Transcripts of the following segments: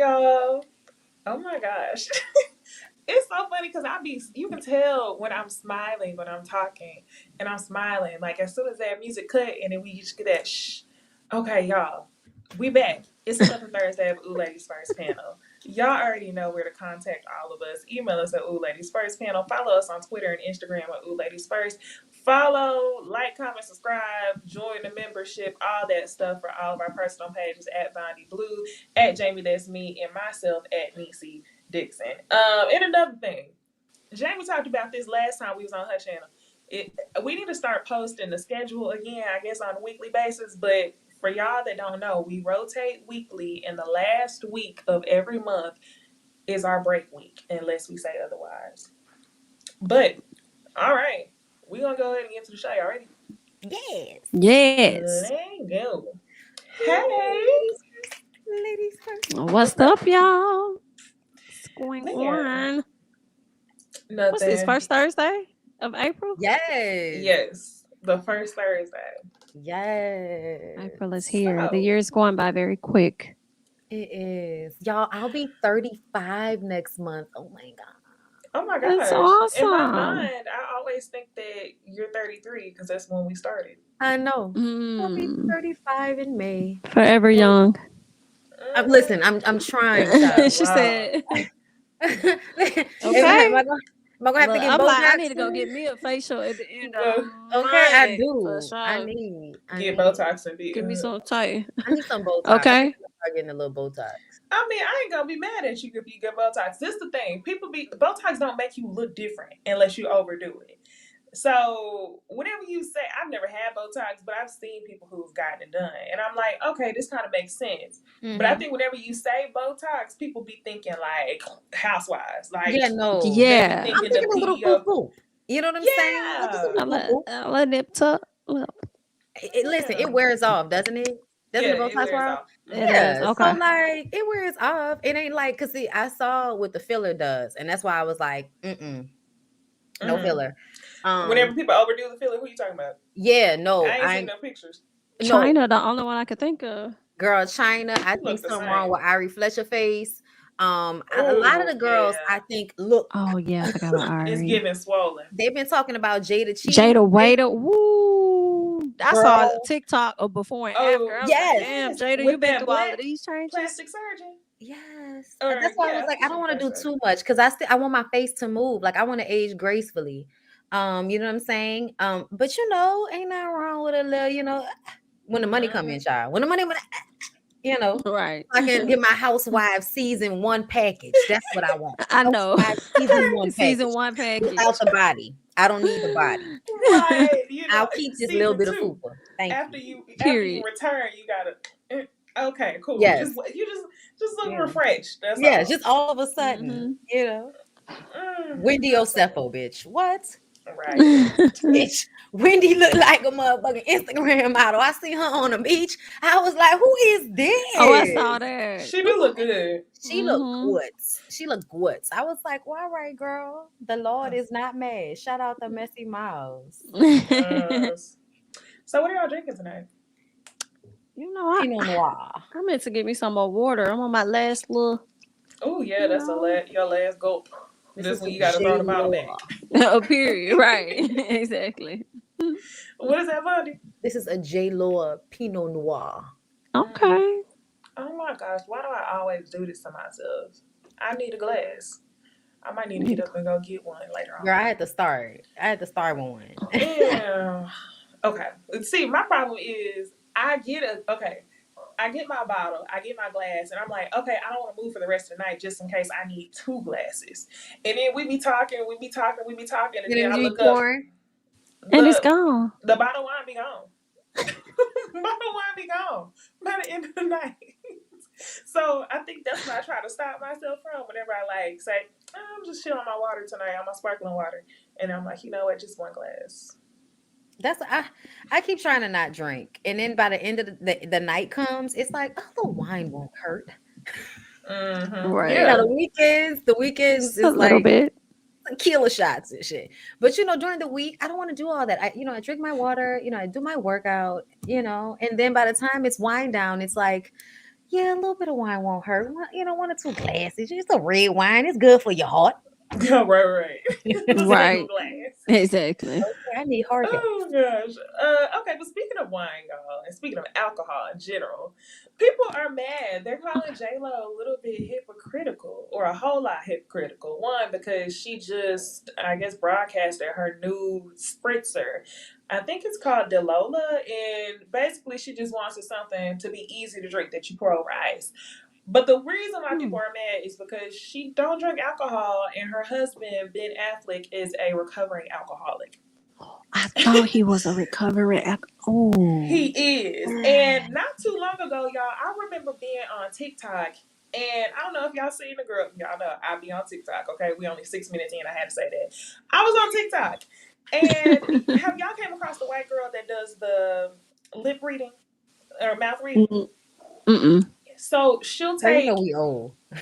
y'all. Oh my gosh. It's so funny because you can tell when I'm smiling when I'm talking and I'm smiling. Like as soon as that music cut and then we just get that shh. Okay, y'all. We back. It's another Thursday of Ooh Ladies First Panel. Y'all already know where to contact all of us. Email us at Ooh Ladies First Panel. Follow us on Twitter and Instagram at Ooh Ladies First. Follow, like, comment, subscribe, join the membership, all that stuff for all of our personal pages at Bondi Blue, at Jamie That's Me, and myself at Necey Dixon. And another thing, Jamie talked about this last time we was on her channel. We need to start posting the schedule again, I guess on a weekly basis, but for y'all that don't know, we rotate weekly, and the last week of every month is our break week, unless we say otherwise. But, all right, we're going to go ahead and get to the show. Y'all ready? Yes. Let's go. Hey. Ladies first. What's up, y'all? What's going on? Nothing. What's this, first Thursday of April? Yes. The first Thursday. Yes. April is here. The year is going by very quick. It is. Y'all, I'll be 35 next month. Oh my God. Oh my gosh. That's awesome. In my mind, I always think that you're 33 because that's when we started. I know. I'll be 35 in May. Forever young. Listen, I'm trying. She said. Okay. Am I gonna have to get Botox? I need to go get me a facial at the end of Okay, I do. For sure. I need Botox and give me some tight. I need some Botox. Okay. I'm getting a little Botox. I mean, I ain't gonna be mad at you if you get Botox. This is the thing. Botox don't make you look different unless you overdo it. So whenever you say, I've never had Botox, but I've seen people who've gotten it done. And I'm like, okay, this kind of makes sense. Mm-hmm. But I think whenever you say Botox, people be thinking like Housewives. Like, yeah, no. Yeah. I'm thinking a little poo-poo. You know what I'm saying? A little nip tuck. Listen, it wears off, doesn't it? Doesn't the Botox wear off? Yeah. Okay. So like it wears off. It ain't like, cause see, I saw what the filler does, and that's why I was like, no filler. Whenever people overdo the filler, who you talking about? Yeah, no, I ain't seen no pictures. Chyna, the only one I could think of. Girl, Chyna, I think something wrong with Ari Fletcher face. A lot of the girls, I think, look. Oh yeah, I forgot about Ari. It's getting swollen. They've been talking about Jada cheating. Jada Waiter, woo! I saw a TikTok of before and after. Yes, damn, Jada, you been through all of these changes. Plastic surgeon. Yes, that's why I was like, I don't want to do too much because I want my face to move. Like I want to age gracefully. You know what I'm saying? But ain't nothing wrong with a little, when the money come in, child. When the money, right? I can get my Housewives season 1 package. That's what I want. I know. Season 1 package without the body. I don't need the body. Right. I'll keep this little bit of fupa. After you return, you gotta. Okay, cool. Yes. You just look refreshed. That's all. Just all of a sudden, Wendy Osefo, bitch. What? Right. Bitch. Wendy looked like a motherfucking Instagram model. I see her on the beach. I was like, who is this? Oh, I saw that. She do look good. She looked good. She looked good. I was like, well, all right, girl. The Lord is not mad. Shout out to Messy Miles. So what are y'all drinking tonight? Pinot Noir. I meant to get me some more water. I'm on my last little. Oh yeah, that's your last gulp. This one you gotta throw the bottle back. A period, right? Exactly. What is that, buddy? This is a J-Lo Pinot Noir. Okay. Oh my gosh, why do I always do this to myself? I need a glass. I might need to get up and go get one later on. Girl, I had to start with one. Yeah. Okay. See, my problem is I get my bottle, I get my glass, and I'm like, okay, I don't want to move for the rest of the night just in case I need 2 glasses. And then we be talking, and then I look up. And it's gone. The bottle of wine be gone. Bottle of wine be gone by the end of the night. So I think that's what I try to stop myself from whenever I say, I'm just chilling on my water tonight, on my sparkling water. And I'm like, you know what, just 1 glass. I keep trying to not drink, and then by the end of the night comes, it's like, oh, the wine won't hurt. Right. The weekends is a little bit tequila shots and shit. But during the week, I don't want to do all that. I drink my water. I do my workout. And then by the time it's wind down, it's like, Yeah, a little bit of wine won't hurt. One or two glasses. It's a red wine. It's good for your heart. Right. Right. Exactly. Okay, I need heart health. Oh gosh. Okay, but speaking of wine, y'all, and speaking of alcohol in general, people are mad. They're calling J Lo a little bit hypocritical, or a whole lot hypocritical. One, because she just, I guess, broadcasted her new spritzer. I think it's called Delola, and basically she just wants something to be easy to drink that you pour over ice. But the reason why people are mad is because she don't drink alcohol, and her husband Ben Affleck is a recovering alcoholic. I thought he was a recovering He is. And not too long ago, y'all, I remember being on TikTok, and I don't know if y'all seen the girl. Y'all know I be on TikTok, okay? We only 6 minutes in. I had to say that. I was on TikTok. And have y'all came across the white girl that does the lip reading or mouth reading? So she'll take. We old. I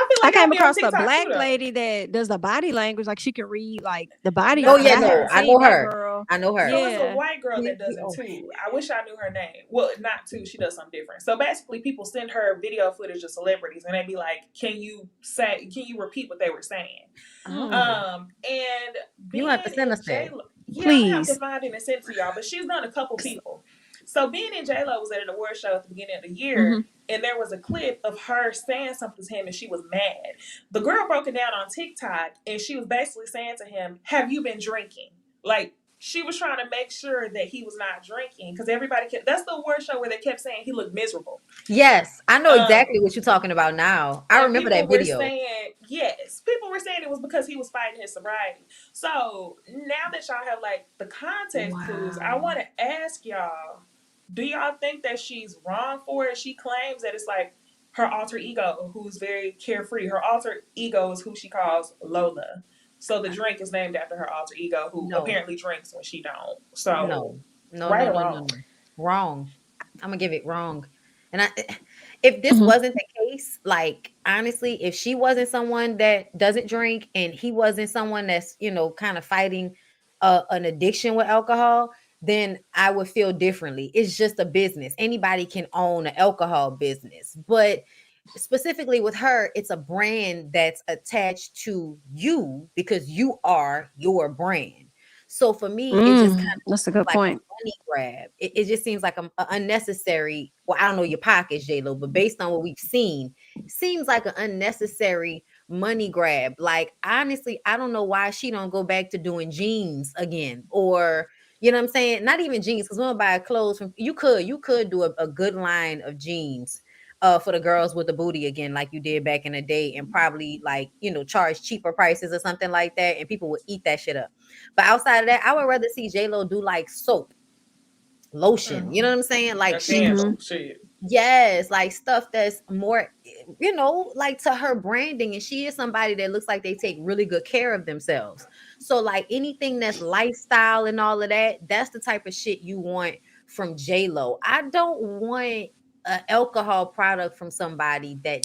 feel like I came across a a black lady that does the body language, like she can read like the body. Oh yeah, no, I know her. Girl. I know her. So it's a white girl that does it too. I wish I knew her name. Well, not too. She does something different. So basically, people send her video footage of celebrities, and they be like, "Can you repeat what they were saying?" And you have to send us that. Please. I have to find it and send it to y'all. But she's done a couple people. So being in J-Lo was at an award show at the beginning of the year, and there was a clip of her saying something to him, and she was mad. The girl broke it down on TikTok, and she was basically saying to him, "Have you been drinking?" Like, she was trying to make sure that he was not drinking, because everybody kept, that's the award show where they kept saying he looked miserable. Yes, I know exactly what you're talking about now. I remember that video. People were saying it was because he was fighting his sobriety. So now that y'all have like the context clues, I want to ask y'all, do y'all think that she's wrong for it? She claims that it's like her alter ego, who's very carefree. Her alter ego is who she calls Lola. So the drink is named after her alter ego, who apparently drinks when she don't. So wrong. I'm gonna give it wrong. And if this wasn't the case, like honestly, if she wasn't someone that doesn't drink and he wasn't someone that's kind of fighting an addiction with alcohol, then I would feel differently. It's just a business. Anybody can own an alcohol business, but specifically with her, it's a brand that's attached to you because you are your brand. So for me, it just kind of that's a good point. Money grab. It just seems like an unnecessary. Well, I don't know your pockets, J-Lo, but based on what we've seen, it seems like an unnecessary money grab. Like honestly, I don't know why she don't go back to doing jeans again, or you know what I'm saying? Not even jeans, because we don't buy clothes from. You could do a good line of jeans. For the girls with the booty again, like you did back in the day, and probably like charge cheaper prices or something like that, and people would eat that shit up. But outside of that, I would rather see J-Lo do like soap, lotion. You know what I'm saying? Like yes, like stuff that's more, like to her branding. And she is somebody that looks like they take really good care of themselves. So like anything that's lifestyle and all of that, that's the type of shit you want from J-Lo. I don't want an alcohol product from somebody that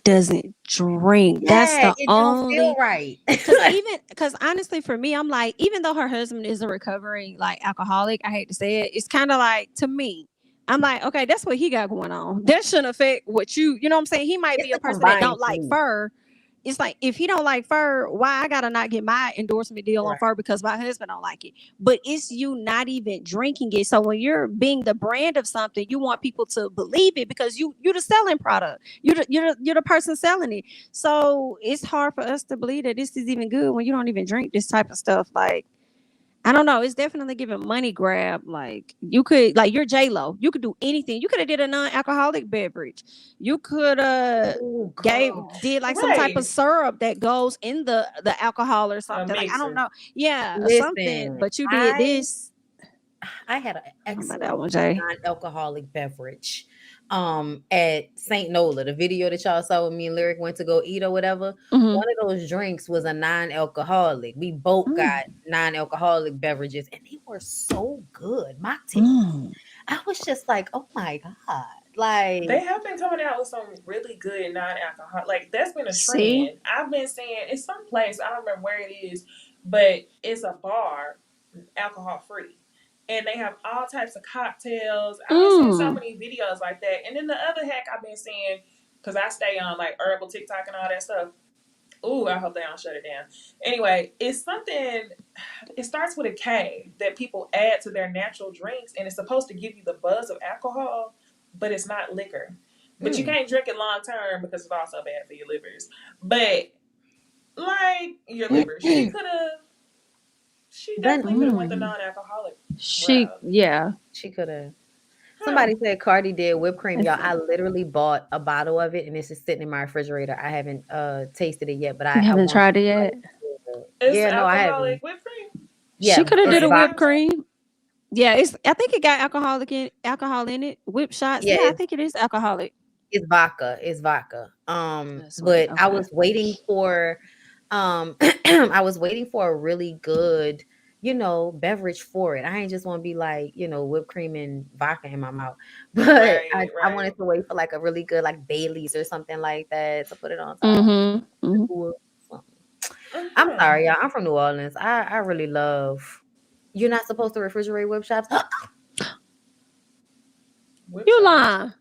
doesn't drink. Yeah, that's the only don't feel right. Because honestly, for me, I'm like, even though her husband is a recovering like alcoholic, I hate to say it, it's kind of like, to me, I'm like, okay, that's what he got going on. That shouldn't affect what you know what I'm saying? He might be a person that don't like fur. It's like, if he don't like fur, why I gotta not get my endorsement deal on fur because my husband don't like it? But it's you not even drinking it. So when you're being the brand of something, you want people to believe it because you're the selling product. You're the person selling it. So it's hard for us to believe that this is even good when you don't even drink this type of stuff. Like, I don't know. It's definitely giving money grab. Like, you could, like, you're J-Lo. You could do anything. You could have did a non-alcoholic beverage. You could did like some type of syrup that goes in the alcohol or something. Like, I don't know. Yeah, something. But you did this. I had an excellent non-alcoholic beverage at St. Nola, the video that y'all saw when me and Lyric went to go eat or whatever. One of those drinks was a non-alcoholic. We both got non-alcoholic beverages and they were so good. Mocktails. I was just like, oh my God. Like, they have been coming out with some really good non-alcoholic. Like, that's been a trend. I've been seeing it's some place, I don't remember where it is, but it's a bar, alcohol free. and they have all types of cocktails. I've been seeing so many videos like that. And then the other hack I've been seeing, because I stay on like herbal TikTok and all that stuff. Ooh, I hope they don't shut it down. Anyway, it's something, it starts with a K that people add to their natural drinks, and it's supposed to give you the buzz of alcohol, but it's not liquor. But you can't drink it long term because it's also bad for your livers. But like your liver, she definitely could have went the non-alcoholic route. She could have. Somebody said Cardi did whipped cream. Y'all, I literally bought a bottle of it, and it's just sitting in my refrigerator. I haven't tasted it yet, but I haven't tried it yet. I haven't. Whipped cream. Yeah, she could have did a whipped cream. Yeah, I think it got alcohol in it. Whipped shots. Yeah, I think it is alcoholic. It's vodka. But I was waiting for a really good, beverage for it. I ain't just want to be like, whipped cream and vodka in my mouth. But I wanted to wait for like a really good like Bailey's or something like that to put it on top. I'm sorry, y'all. I'm from New Orleans. I really love. You're not supposed to refrigerate whip shots. You lying.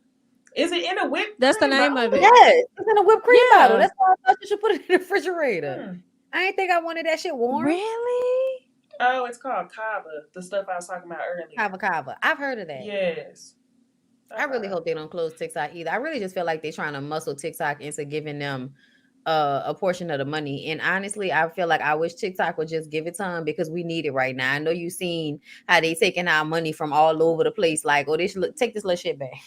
Is it in a whipped That's cream the name bottle? of it. Yes, it's in a whipped cream bottle. That's why I thought you should put it in the refrigerator. I ain't think I wanted that shit warm. Really? Oh, it's called Kava. The stuff I was talking about earlier. Kava. I've heard of that. Yes. I really hope they don't close TikTok either. I really just feel like they're trying to muscle TikTok into giving them a portion of the money. And honestly, I feel like I wish TikTok would just give it to them because we need it right now. I know you've seen how they taking our money from all over the place. Like, take this little shit back.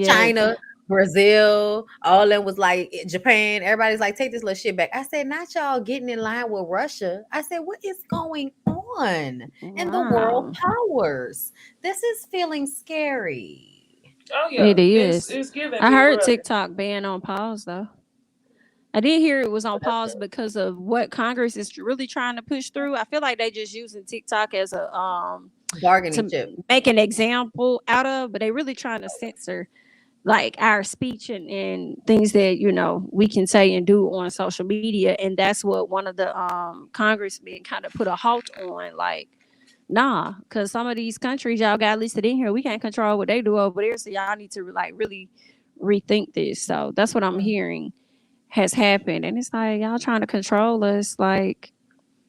China, Brazil, all them was like Japan. Everybody's like, take this little shit back. I said, not y'all getting in line with Russia. I said, what is going on in the world powers? This is feeling scary. Oh yeah, it is. It's giving. I heard TikTok being on pause though. I did hear it was on pause because of what Congress is really trying to push through. I feel like they just using TikTok as a bargaining chip, make an example out of, but they really trying to censor like our speech and things that we can say and do on social media. And that's what one of the congressmen kind of put a halt on, like, nah, because some of these countries y'all got listed in here, we can't control what they do over there, so y'all need to like really rethink this. So that's what I'm hearing has happened, and it's like y'all trying to control us. Like,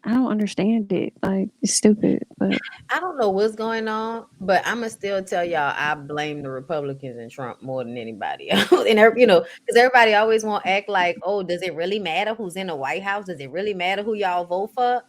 I don't understand it. Like, it's stupid. But I don't know what's going on, but I'm gonna still tell y'all I blame the Republicans and Trump more than anybody else. And because everybody always want to act like, oh, does it really matter who's in the White House? Does it really matter who y'all vote for?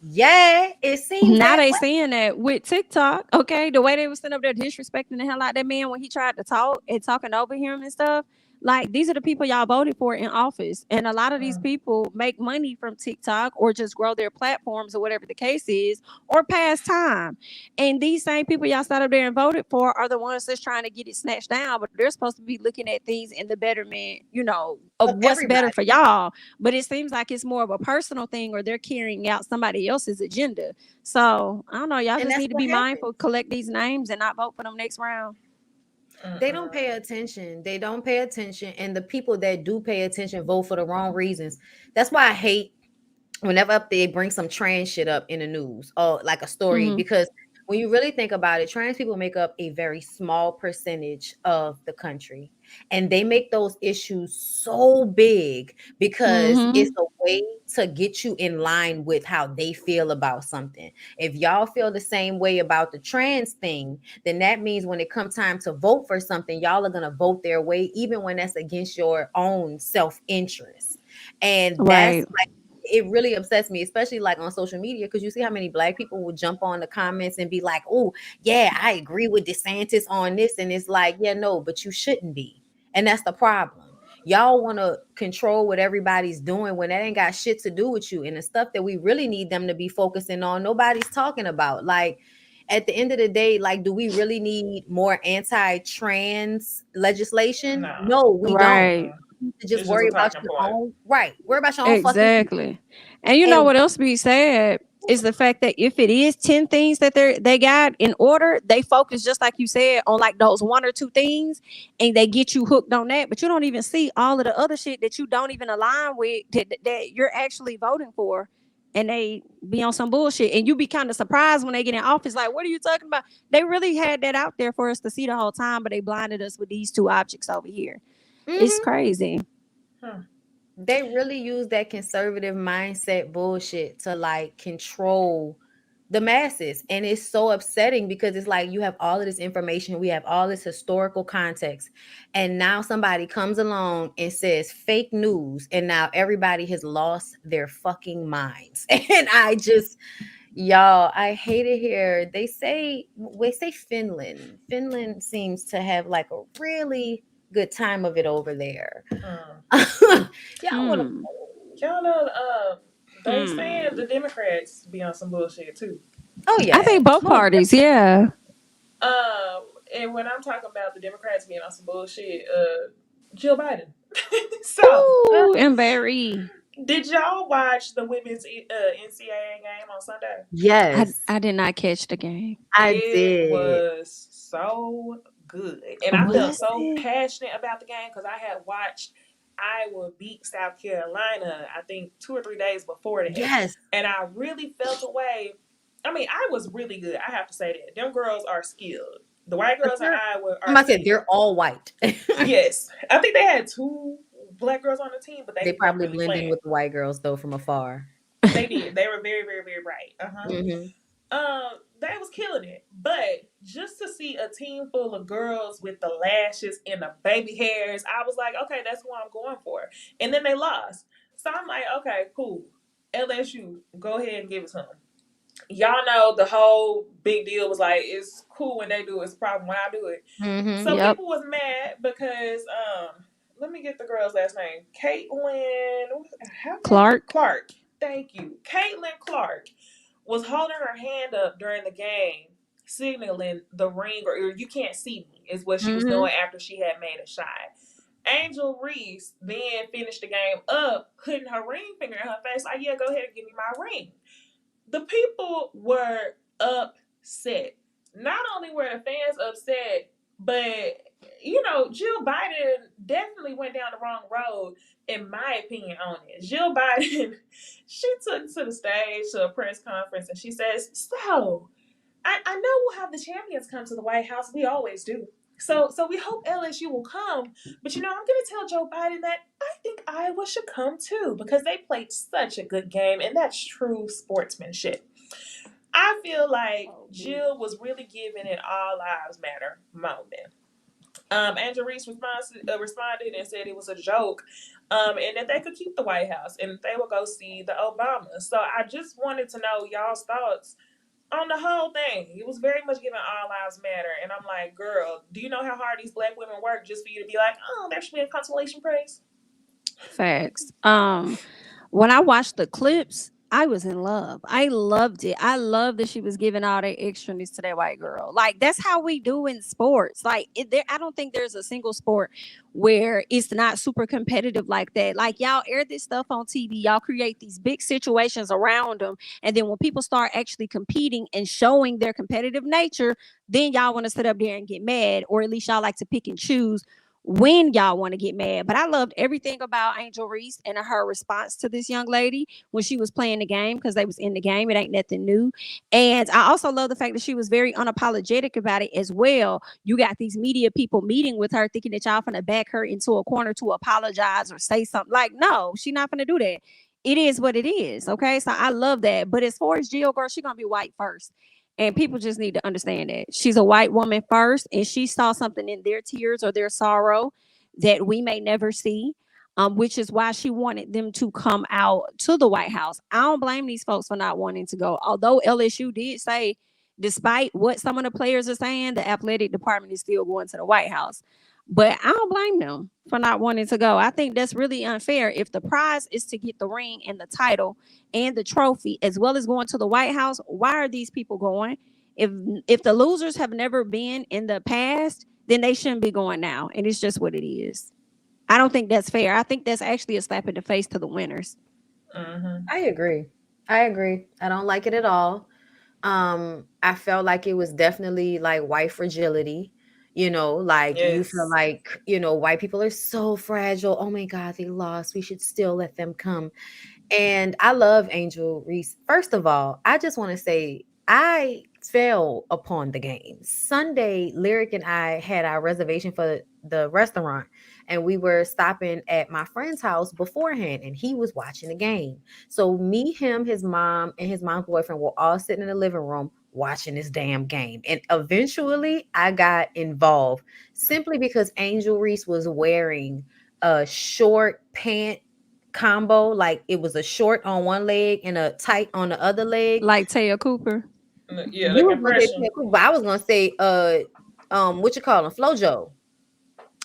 Yeah, it seems now they saying that with TikTok. Okay, the way they was sitting up there disrespecting the hell out of that man when he tried to talk and talking over him and stuff. Like, these are the people y'all voted for in office. And a lot of these people make money from TikTok or just grow their platforms or whatever the case is, or pass time. And these same people y'all sat up there and voted for are the ones that's trying to get it snatched down. But they're supposed to be looking at things in the betterment, of what's better for y'all. But it seems like it's more of a personal thing, or they're carrying out somebody else's agenda. So, I don't know. Y'all just need to be mindful, collect these names, and not vote for them next round. They don't pay attention. And the people that do pay attention vote for the wrong reasons. That's why I hate whenever they bring some trans shit up in the news or like a story, because when you really think about it, trans people make up a very small percentage of the country, and they make those issues so big because it's a way to get you in line with how they feel about something. If y'all feel the same way about the trans thing, then that means when it comes time to vote for something, y'all are going to vote their way, even when that's against your own self-interest. And that's like, it really upsets me, especially like on social media, because you see how many Black people will jump on the comments and be like, oh, yeah, I agree with DeSantis on this. And it's like, yeah, no, but you shouldn't be. And that's the problem. Y'all want to control what everybody's doing when that ain't got shit to do with you. And the stuff that we really need them to be focusing on, nobody's talking about. Like, at the end of the day, like, do we really need more anti-trans legislation? No, we don't. To just worry about your own, right? Worry about your own exactly. And you know what else be sad is the fact that if it is 10 things that they got in order, they focus, just like you said, on like those 1 or 2 things, and they get you hooked on that. But you don't even see all of the other shit that you don't even align with that you're actually voting for and they be on some bullshit, and you be kind of surprised when they get in office. Like, what are you talking about? They really had that out there for us to see the whole time, but they blinded us with these two objects over here. It's crazy. They really use that conservative mindset bullshit to like control the masses. And it's so upsetting because it's like you have all of this information, we have all this historical context, and now somebody comes along and says fake news, and now everybody has lost their fucking minds. And y'all, I hate it here. They say Finland. Finland seems to have like a really good time of it over there. Y'all know they saying the Democrats be on some bullshit too. Oh yeah, I think both parties. Yeah. And when I'm talking about the Democrats being on some bullshit, Jill Biden. So, Ooh, and very. Did y'all watch the women's NCAA game on Sunday? Yes, I did not catch the game. It was so good, and I felt so passionate about the game because I had watched Iowa beat South Carolina, I think 2 or 3 days before that. Yes, and I really felt a way. I mean, I was really good. I have to say that them girls are skilled. The white girls in Iowa are. I said they're all white. Yes, I think they had 2 black girls on the team, but they probably really blended with the white girls though from afar. They did. They were very, very, very bright. They was killing it. But just to see a team full of girls with the lashes and the baby hairs, I was like, okay, that's what I'm going for. And then they lost. So I'm like, okay, cool. LSU, go ahead and give it to them. Y'all know the whole big deal was like, it's cool when they do it, it's a problem when I do it. So people was mad because let me get the girl's last name. Caitlin Clark. Thank you. Caitlin Clark was holding her hand up during the game, signaling the ring, or you can't see me, is what she was doing after she had made a shot. Angel Reese then finished the game up, putting her ring finger in her face, like, yeah, go ahead and give me my ring. The people were upset. Not only were the fans upset, but, Jill Biden definitely went down the wrong road, in my opinion, on it. Jill Biden, she took to the stage to a press conference and she says, so, I know we'll have the champions come to the White House. We always do. So we hope LSU will come. But, I'm going to tell Joe Biden that I think Iowa should come too because they played such a good game, and that's true sportsmanship. I feel like Jill was really giving an all lives matter moment. Angel Reese responded and said it was a joke, and that they could keep the White House and they will go see the Obamas. So I just wanted to know y'all's thoughts on the whole thing. It was very much giving all lives matter, and I'm like, girl, do you know how hard these black women work just for you to be like, oh, there should be a consolation prize? Facts. When I watched the clips, I was in love. I loved it. I love that she was giving all that extraness to that white girl. Like, that's how we do in sports. Like, I don't think there's a single sport where it's not super competitive like that. Like, y'all air this stuff on TV. Y'all create these big situations around them. And then when people start actually competing and showing their competitive nature, then y'all want to sit up there and get mad, or at least y'all like to pick and choose when y'all want to get mad. But I loved everything about Angel Reese and her response to this young lady when she was playing the game, because they was in the game. It ain't nothing new. And I also love the fact that she was very unapologetic about it as well. You got these media people meeting with her thinking that y'all finna back her into a corner to apologize or say something. Like, no, she not finna do that. It is what it is. Okay. So I love that. But as far as Jill, girl, she gonna be white first. And people just need to understand that she's a white woman first, and she saw something in their tears or their sorrow that we may never see, which is why she wanted them to come out to the White House. I don't blame these folks for not wanting to go. Although LSU did say, despite what some of the players are saying, the athletic department is still going to the White House. But I don't blame them for not wanting to go. I think that's really unfair. If the prize is to get the ring and the title and the trophy, as well as going to the White House, why are these people going? If the losers have never been in the past, then they shouldn't be going now. And it's just what it is. I don't think that's fair. I think that's actually a slap in the face to the winners. I agree. I don't like it at all. I felt like it was definitely like white fragility. Like, yes. You feel like, white people are so fragile. Oh my God, they lost. We should still let them come. And I love Angel Reese. First of all, I just want to say I fell upon the game. Sunday, Lyric and I had our reservation for the restaurant, and we were stopping at my friend's house beforehand, and he was watching the game. So me, him, his mom, and his mom's boyfriend were all sitting in the living room watching this damn game. And eventually I got involved simply because Angel Reese was wearing a short pant combo, like it was a short on one leg and a tight on the other leg. Like Taya Cooper. Yeah, the You was gonna say compression. Ted Cruz, but I was gonna say what you call him, Flojo.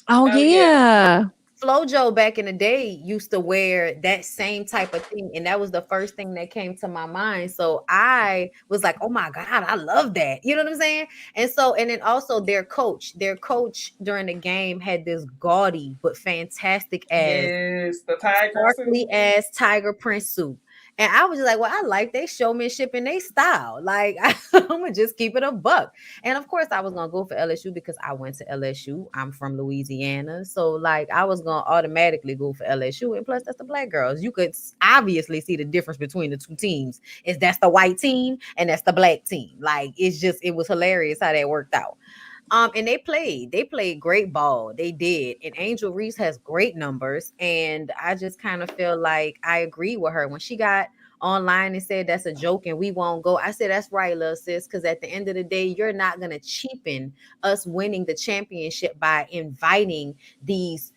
Oh Oh yeah. yeah. Flojo back in the day used to wear that same type of thing, and that was the first thing that came to my mind. So I was like, "Oh my god, I love that!" You know what I'm saying? And so, and then also their coach during the game had this gaudy but fantastic ass Yes, the tiger suit. sparkly ass tiger print suit. And I was just like, well, I like they showmanship and they style. Like, I'm gonna just keep it a buck. And of course, I was gonna go for LSU because I went to LSU. I'm from Louisiana. So, like, I was gonna automatically go for LSU. And plus, that's the black girls. You could obviously see the difference between the two teams. Is that's the white team and that's the black team. Like, it's just it was hilarious how that worked out. And they played great ball. They did. And Angel Reese has great numbers. And I just kind of feel like I agree with her when she got online and said that's a joke and we won't go. I said that's right, little sis, because at the end of the day, you're not gonna cheapen us winning the championship by inviting these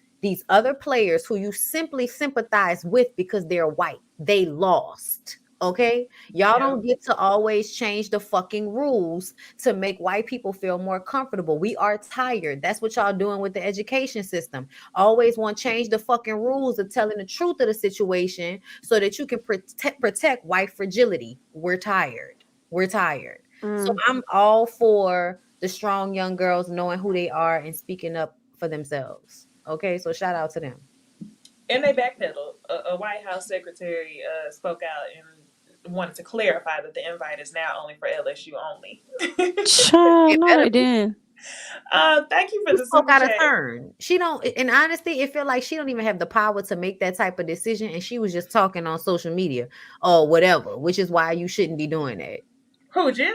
other players who you simply sympathize with because they're white. They lost. Okay, y'all Yeah. don't get to always change the fucking rules to make white people feel more comfortable. We are tired. That's what y'all doing with the education system. Always want to change the fucking rules of telling the truth of the situation so that you can protect white fragility. We're tired. We're tired. So Mm. I'm all for the strong young girls knowing who they are and speaking up for themselves. Okay, so shout out to them. And they backpedaled. A White House secretary spoke out and wanted to clarify that the invite is now only for LSU only. Child, It no, better they be. didn't. Thank you for She the spoke super out of chat. turn. She don't, in honesty, it feel like she don't even have the power to make that type of decision, and she was just talking on social media or whatever, which is why you shouldn't be doing that. Who, Jill?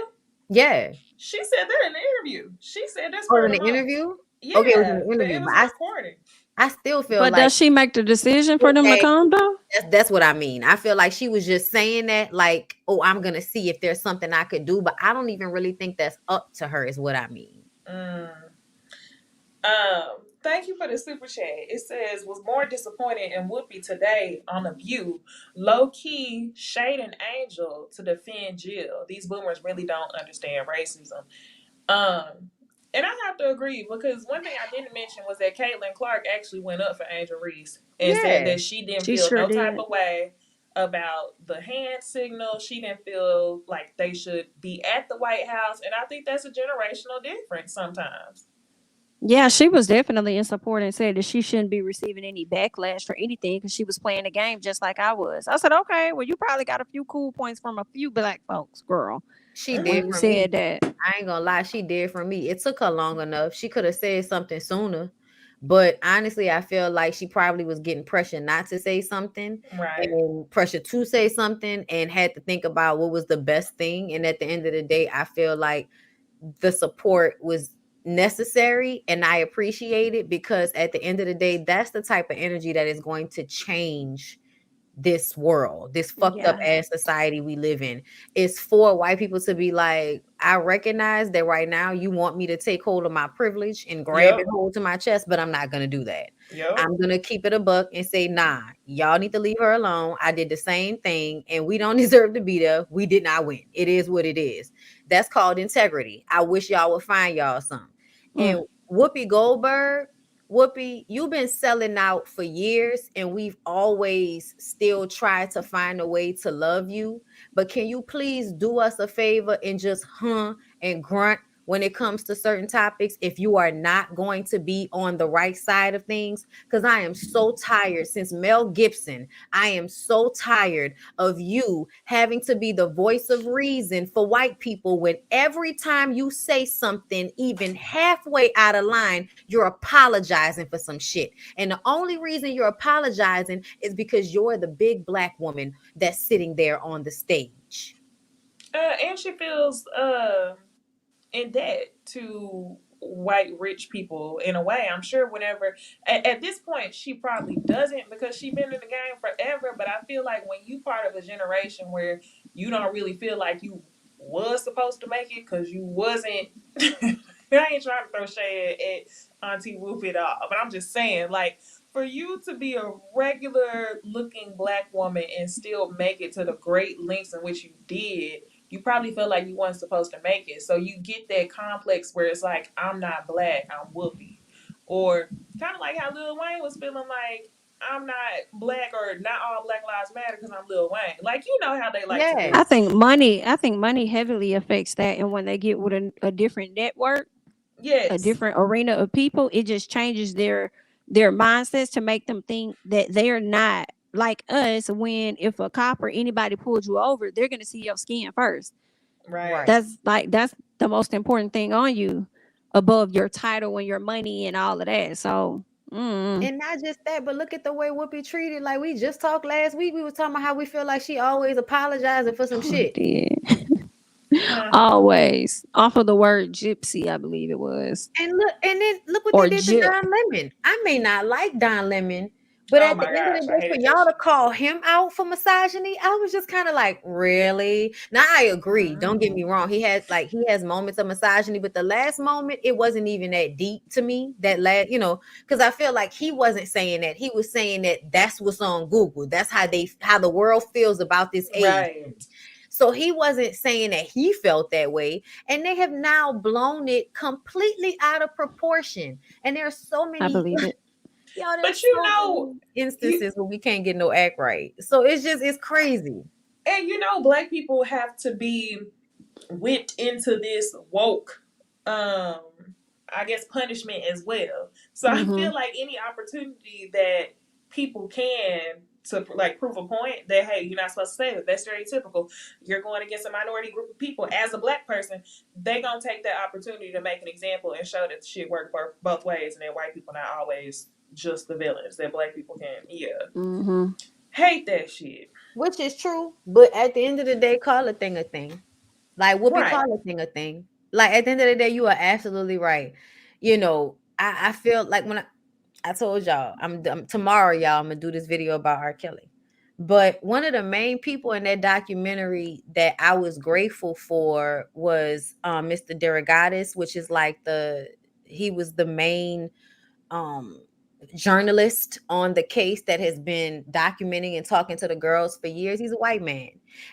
Yeah. She said that in the interview. She said that's Oh, for in the the home. interview. Okay, it was in Yeah, the interview, it but was a recording. I still feel But like does she make the decision for them to okay, come though? that's what I mean. I feel like she was just saying that, like, oh, I'm gonna see if there's something I could do, but I don't even really think that's up to her. Is what I mean. Mm. Thank you for the super chat. It says was more disappointed in Whoopi today on the View, low key shading Angel to defend Jill. These boomers really don't understand racism. Um, and I have to agree because one thing I didn't mention was that Caitlin Clark actually went up for Angel Reese and said Yeah, that she didn't She feel sure no type did. of way about the hand signal. She didn't feel like they should be at the White House, and I think that's a generational difference sometimes. Yeah, she was definitely in support and said that she shouldn't be receiving any backlash for anything because she was playing the game just like I was. I said, okay, well, you probably got a few cool points from a few black folks, girl, she Mm-hmm. when did you for me. said that. I ain't gonna lie, she did for me. It took her long enough. She could have said something sooner. But honestly, I feel like she probably was getting pressure not to say something Right. and pressure to say something and had to think about what was the best thing. And at the end of the day, I feel like the support was necessary and I appreciate it because at the end of the day, that's the type of energy that is going to change this world, this fucked up Yeah. ass society we live in. It's for white people to be like, I recognize that right now you want me to take hold of my privilege and grab it Yep. hold to my chest, but I'm not gonna do that. Yep. I'm gonna keep it a buck and say, nah, y'all need to leave her alone. I did the same thing and we don't deserve to be there. We did not win. It is what it is. That's called integrity. I wish y'all would find y'all some. Mm. And Whoopi Goldberg, Whoopi, you've been selling out for years, and we've always still tried to find a way to love you. But can you please do us a favor and just and grunt when it comes to certain topics if you are not going to be on the right side of things. Because I am so tired since Mel Gibson. I am so tired of you having to be the voice of reason for white people when every time you say something, even halfway out of line, you're apologizing for some shit. And the only reason you're apologizing is because you're the big Black woman that's sitting there on the stage. And she feels in debt to white rich people in a way. I'm sure whenever at this point she probably doesn't because she's been in the game forever. But I feel like when you part of a generation where you don't really feel like you was supposed to make it because you wasn't. I ain't trying to throw shade at Auntie Whoopi at all, but I'm just saying, like, for you to be a regular looking Black woman and still make it to the great lengths in which you did, you probably felt like you weren't supposed to make it. So you get that complex where it's like, I'm not Black, I'm Whoopi. Or kind of like how Lil Wayne was feeling like, I'm not Black or not all Black Lives Matter because I'm Lil Wayne. Like, you know how they like to do. Yes. I think money heavily affects that. And when they get with a different network, a Yes. different arena of people, it just changes their mindsets to make them think that they're not like us. When if a cop or anybody pulls you over, they're gonna see your skin first. Right. Right. That's the most important thing on you, above your title and your money and all of that. So And not just that, but look at the way Whoopi treated. Like we just talked last week, we was talking about how we feel like she always apologizing for some we shit. did. Huh. Always off of the word gypsy, I believe it was, And then look what they or did to gyp. Don Lemon. I may not like Don Lemon, but Oh at the my end of the gosh, I day, for hated that y'all to shit. call him out for misogyny, I was just kind of like, really? Now I agree. Don't get Mm. me wrong. He has moments of misogyny, but the last moment, it wasn't even that deep to me. That last, because I feel like he wasn't saying that. He was saying that that's what's on Google. That's how the world feels about this age. Right. So he wasn't saying that he felt that way. And they have now blown it completely out of proportion. And there are so I many, believe it. y'all, But there's you so know, many you instances where we can't get no act right. So it's crazy. and you know, Black people have to be whipped into this woke um I guess punishment as well. So I Hmm. feel like any opportunity that people can to like prove a point that hey, you're not supposed to say that, that's stereotypical, you're going against a minority group of people as a Black person, they gonna take that opportunity to make an example and show that shit work both ways and that white people not always just the villains, that Black people can Hmm. hate that shit. Which is true. But at the end of the day, call a thing a thing. Like Whoopi, Right. call a thing a thing. Like at the end of the day, you are absolutely right. I feel like when I told y'all, I'm tomorrow, y'all, I'm gonna do this video about R. Kelly. But one of the main people in that documentary that I was grateful for was Mr. Derogatis, which is like he was the main um journalist on the case that has been documenting and talking to the girls for years. He's a white man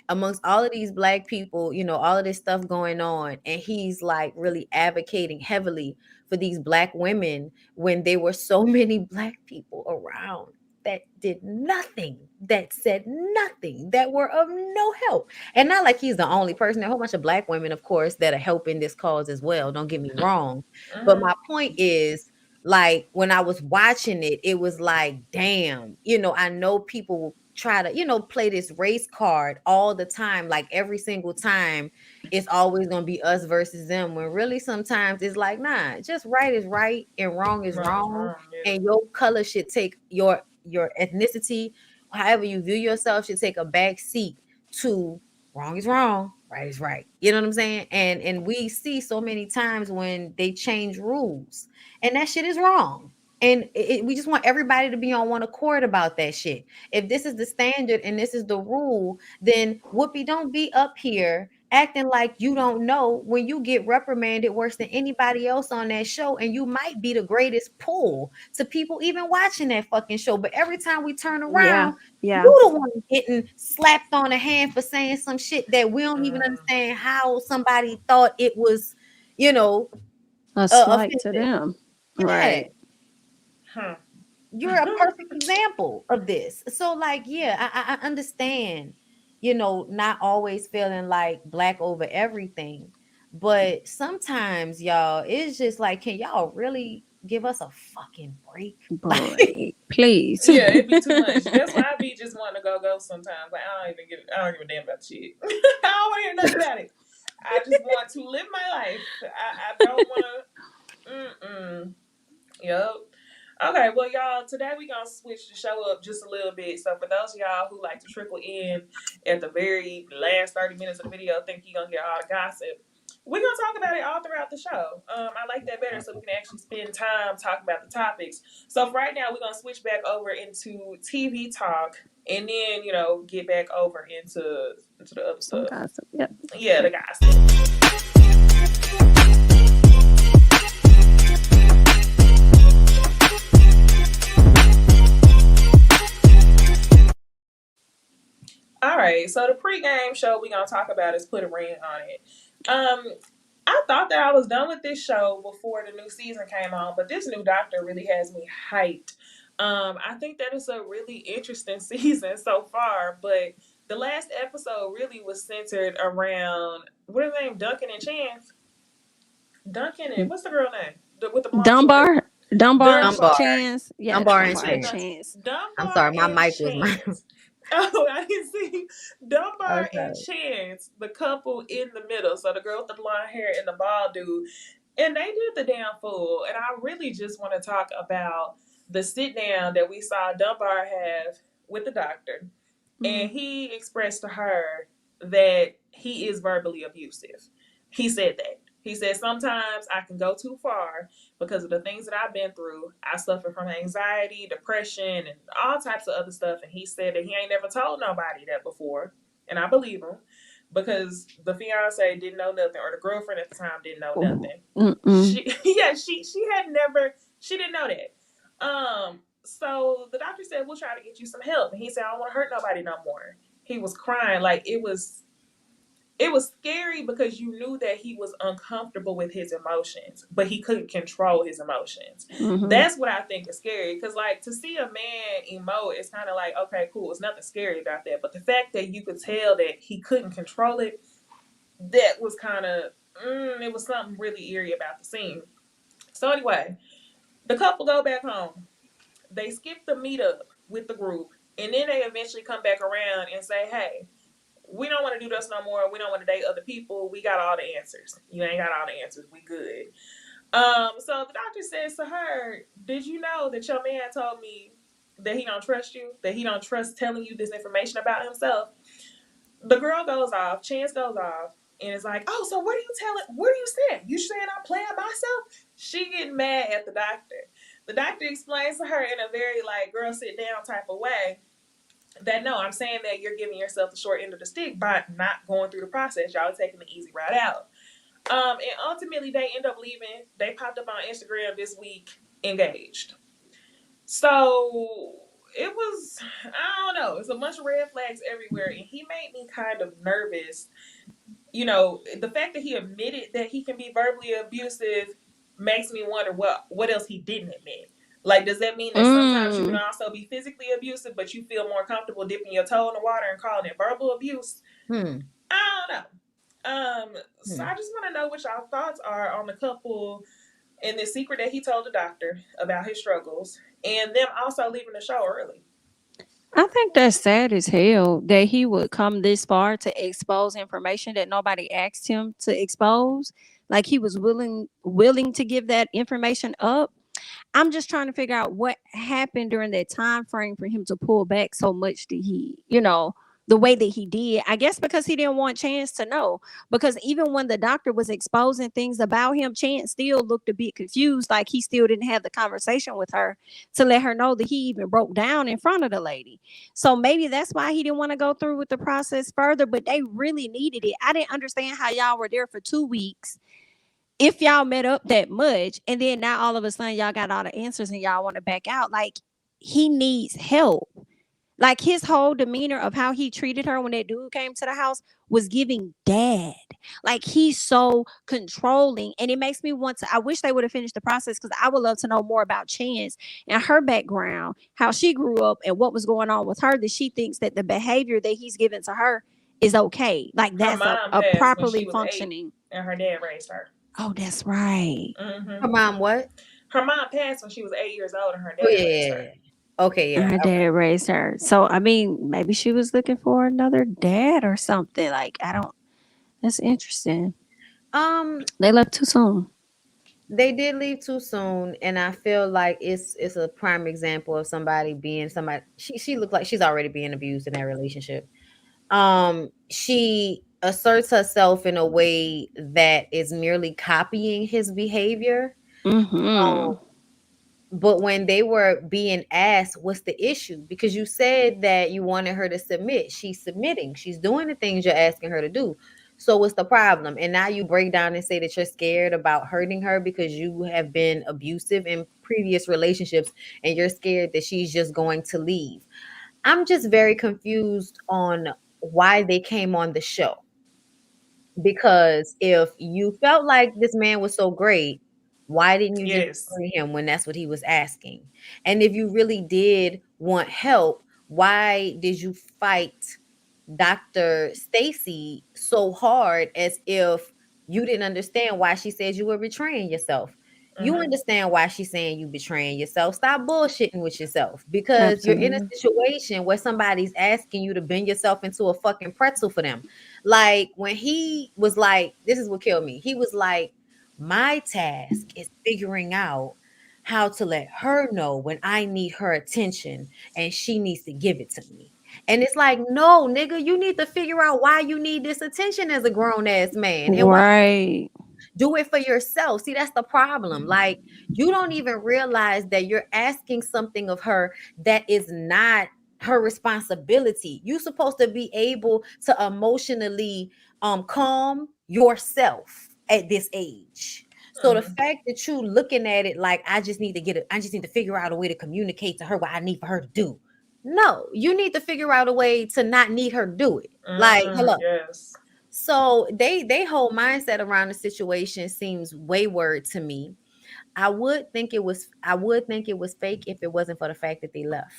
amongst all of these Black people, all of this stuff going on, and he's like really advocating heavily for these Black women when there were so many Black people around that did nothing, that said nothing, that were of no help. And not like he's the only person. There are a whole bunch of Black women, of course, that are helping this cause as well, don't get me wrong. But Mm-hmm. my point is, like when I was watching it, it was like, damn, I know people try to, play this race card all the time, like every single time it's always going to be us versus them, when really sometimes it's like, nah, just right is right and wrong is Wrong is wrong. wrong, yeah. And your color should take your ethnicity, however you view yourself, should take a back seat to wrong is wrong, right is right. You know what I'm saying? And we see so many times when they change rules, and that shit is wrong. And we just want everybody to be on one accord about that shit. If this is the standard and this is the rule, then Whoopi, don't be up here acting like you don't know when you get reprimanded worse than anybody else on that show. And you might be the greatest pull to people even watching that fucking show. But every time we turn Yeah, around, yeah. you the one getting slapped on the hand for saying some shit that we don't even Mm. understand how somebody thought it was, you know, A slight to offensive. them. Yeah, Right. Huh. you're a perfect example of this. So, like, yeah, I understand, not always feeling like Black over everything. But sometimes, y'all, it's just like, can y'all really give us a fucking break? Break, please. Yeah, it'd be too much. That's why I be just wanting to go sometimes. Like I don't give a damn about the shit. I don't want to hear nothing about it. I just want to live my life. I don't want to. Yep. Okay, well, y'all, today we're going to switch the show up just a little bit. So for those of y'all who like to trickle in at the very last 30 minutes of the video, think you're going to get all the gossip, we're going to talk about it all throughout the show. I like that better so we can actually spend time talking about the topics. So for right now, we're going to switch back over into TV talk and then, get back over into the other stuff. Gossip. Yep. Yeah, the gossip. All right, so the pregame show we're going to talk about is Put a Ring on It. I thought that I was done with this show before the new season came on, but this new doctor really has me hyped. I think that it's a really interesting season so far, but the last episode really was centered around, what is her name, Duncan and Chance? Duncan and, what's the girl name? With the Dunbar. Chance. Yeah, Dunbar and Chance. Dunbar. I'm sorry, my mic was mine. Oh, I didn't see. Dunbar and Chance, the couple in the middle. So the girl with the blonde hair and the bald dude. And they did the damn fool. And I really just want to talk about the sit down that we saw Dunbar have with the doctor. Mm-hmm. And he expressed to her that he is verbally abusive. He said that. He said, sometimes I can go too far because of the things that I've been through. I suffer from anxiety, depression, and all types of other stuff. And he said that he ain't never told nobody that before. And I believe him because the fiance didn't know nothing, or the girlfriend at the time didn't know nothing. She didn't know that. So the doctor said, we'll try to get you some help. And he said, I don't want to hurt nobody no more. He was crying like it was scary because you knew that he was uncomfortable with his emotions, but he couldn't control his emotions. Mm-hmm. That's what I think is scary. Because, like, to see a man emote, it's kind of like, okay, cool. It's nothing scary about that. But the fact that you could tell that he couldn't control it, that was kind of, it was something really eerie about the scene. So, anyway, the couple go back home. They skip the meetup with the group. And then they eventually come back around and say, hey, we don't want to do this no more. We don't want to date other people. We got all the answers. You ain't got all the answers. We good. So the doctor says to her, did you know that your man told me that he don't trust you? That he don't trust telling you this information about himself? The girl goes off. Chance goes off. And is like, oh, so what are you saying? You saying I'm playing myself? She getting mad at the doctor. The doctor explains to her in a very, like, girl sit down type of way that no, I'm saying that you're giving yourself the short end of the stick by not going through the process. Y'all are taking the easy route out. And ultimately, they end up leaving. They popped up on Instagram this week, engaged. So it was, I don't know, it's a bunch of red flags everywhere. And he made me kind of nervous. The fact that he admitted that he can be verbally abusive makes me wonder what else he didn't admit. Like, does that mean that sometimes you can also be physically abusive, but you feel more comfortable dipping your toe in the water and calling it verbal abuse? I don't know. So I just want to know what y'all thoughts are on the couple and the secret that he told the doctor about his struggles, and them also leaving the show early. I think that's sad as hell that he would come this far to expose information that nobody asked him to expose. Like, he was willing to give that information up. I'm just trying to figure out what happened during that time frame for him to pull back so much that he, the way that he did. I guess because he didn't want Chance to know. Because even when the doctor was exposing things about him, Chance still looked a bit confused, like he still didn't have the conversation with her to let her know that he even broke down in front of the lady. So maybe that's why he didn't want to go through with the process further, but they really needed it. I didn't understand how y'all were there for 2 weeks. If y'all met up that much, and then now all of a sudden y'all got all the answers and y'all want to back out. Like, he needs help. Like, his whole demeanor of how he treated her when that dude came to the house was giving dad. Like, he's so controlling. And it makes me I wish they would have finished the process, because I would love to know more about Chance and her background, how she grew up and what was going on with her, that she thinks that the behavior that he's given to her is okay. Like, that's a properly functioning. and her dad raised her. Oh, that's right. Her mom what? Her mom passed when she was 8 years old, and her Oh dad raised yeah. her. Okay, And yeah. her dad raised her. So I mean, maybe she was looking for another dad or something. Like I don't. That's interesting. They left too soon. They did leave too soon, and I feel like it's a prime example of somebody being somebody. She looked like she's already being abused in that relationship. She asserts herself in a way that is merely copying his behavior. Mm-hmm. But when they were being asked, what's the issue? Because you said that you wanted her to submit. She's submitting. She's doing the things you're asking her to do. So what's the problem? And now you break down and say that you're scared about hurting her because you have been abusive in previous relationships and you're scared that she's just going to leave. I'm just very confused on why they came on the show. Because if you felt like this man was so great, why didn't you just Yes. marry him when that's what he was asking? And if you really did want help, why did you fight Dr. Stacy so hard as if you didn't understand why she said you were betraying yourself? You understand why she's saying you betraying yourself. Stop bullshitting with yourself because you're in a Absolutely. situation where somebody's asking you to bend yourself into a fucking pretzel for them. Like when he was like, this is what killed me. He was like, my task is figuring out how to let her know when I need her attention and she needs to give it to me. And it's like, no, nigga, you need to figure out why you need this attention as a grown ass man and why Right. do it for yourself. See, that's the problem. Like, you don't even realize that you're asking something of her that is not her responsibility. You're supposed to be able to emotionally calm yourself at this age. So the fact that you looking at it like I just need to get it, I just need to figure out a way to communicate to her what I need for her to do. No, you need to figure out a way to not need her to do it. Like, hello. Yes. So they whole mindset around the situation seems wayward to me. I would think it was fake if it wasn't for the fact that they left.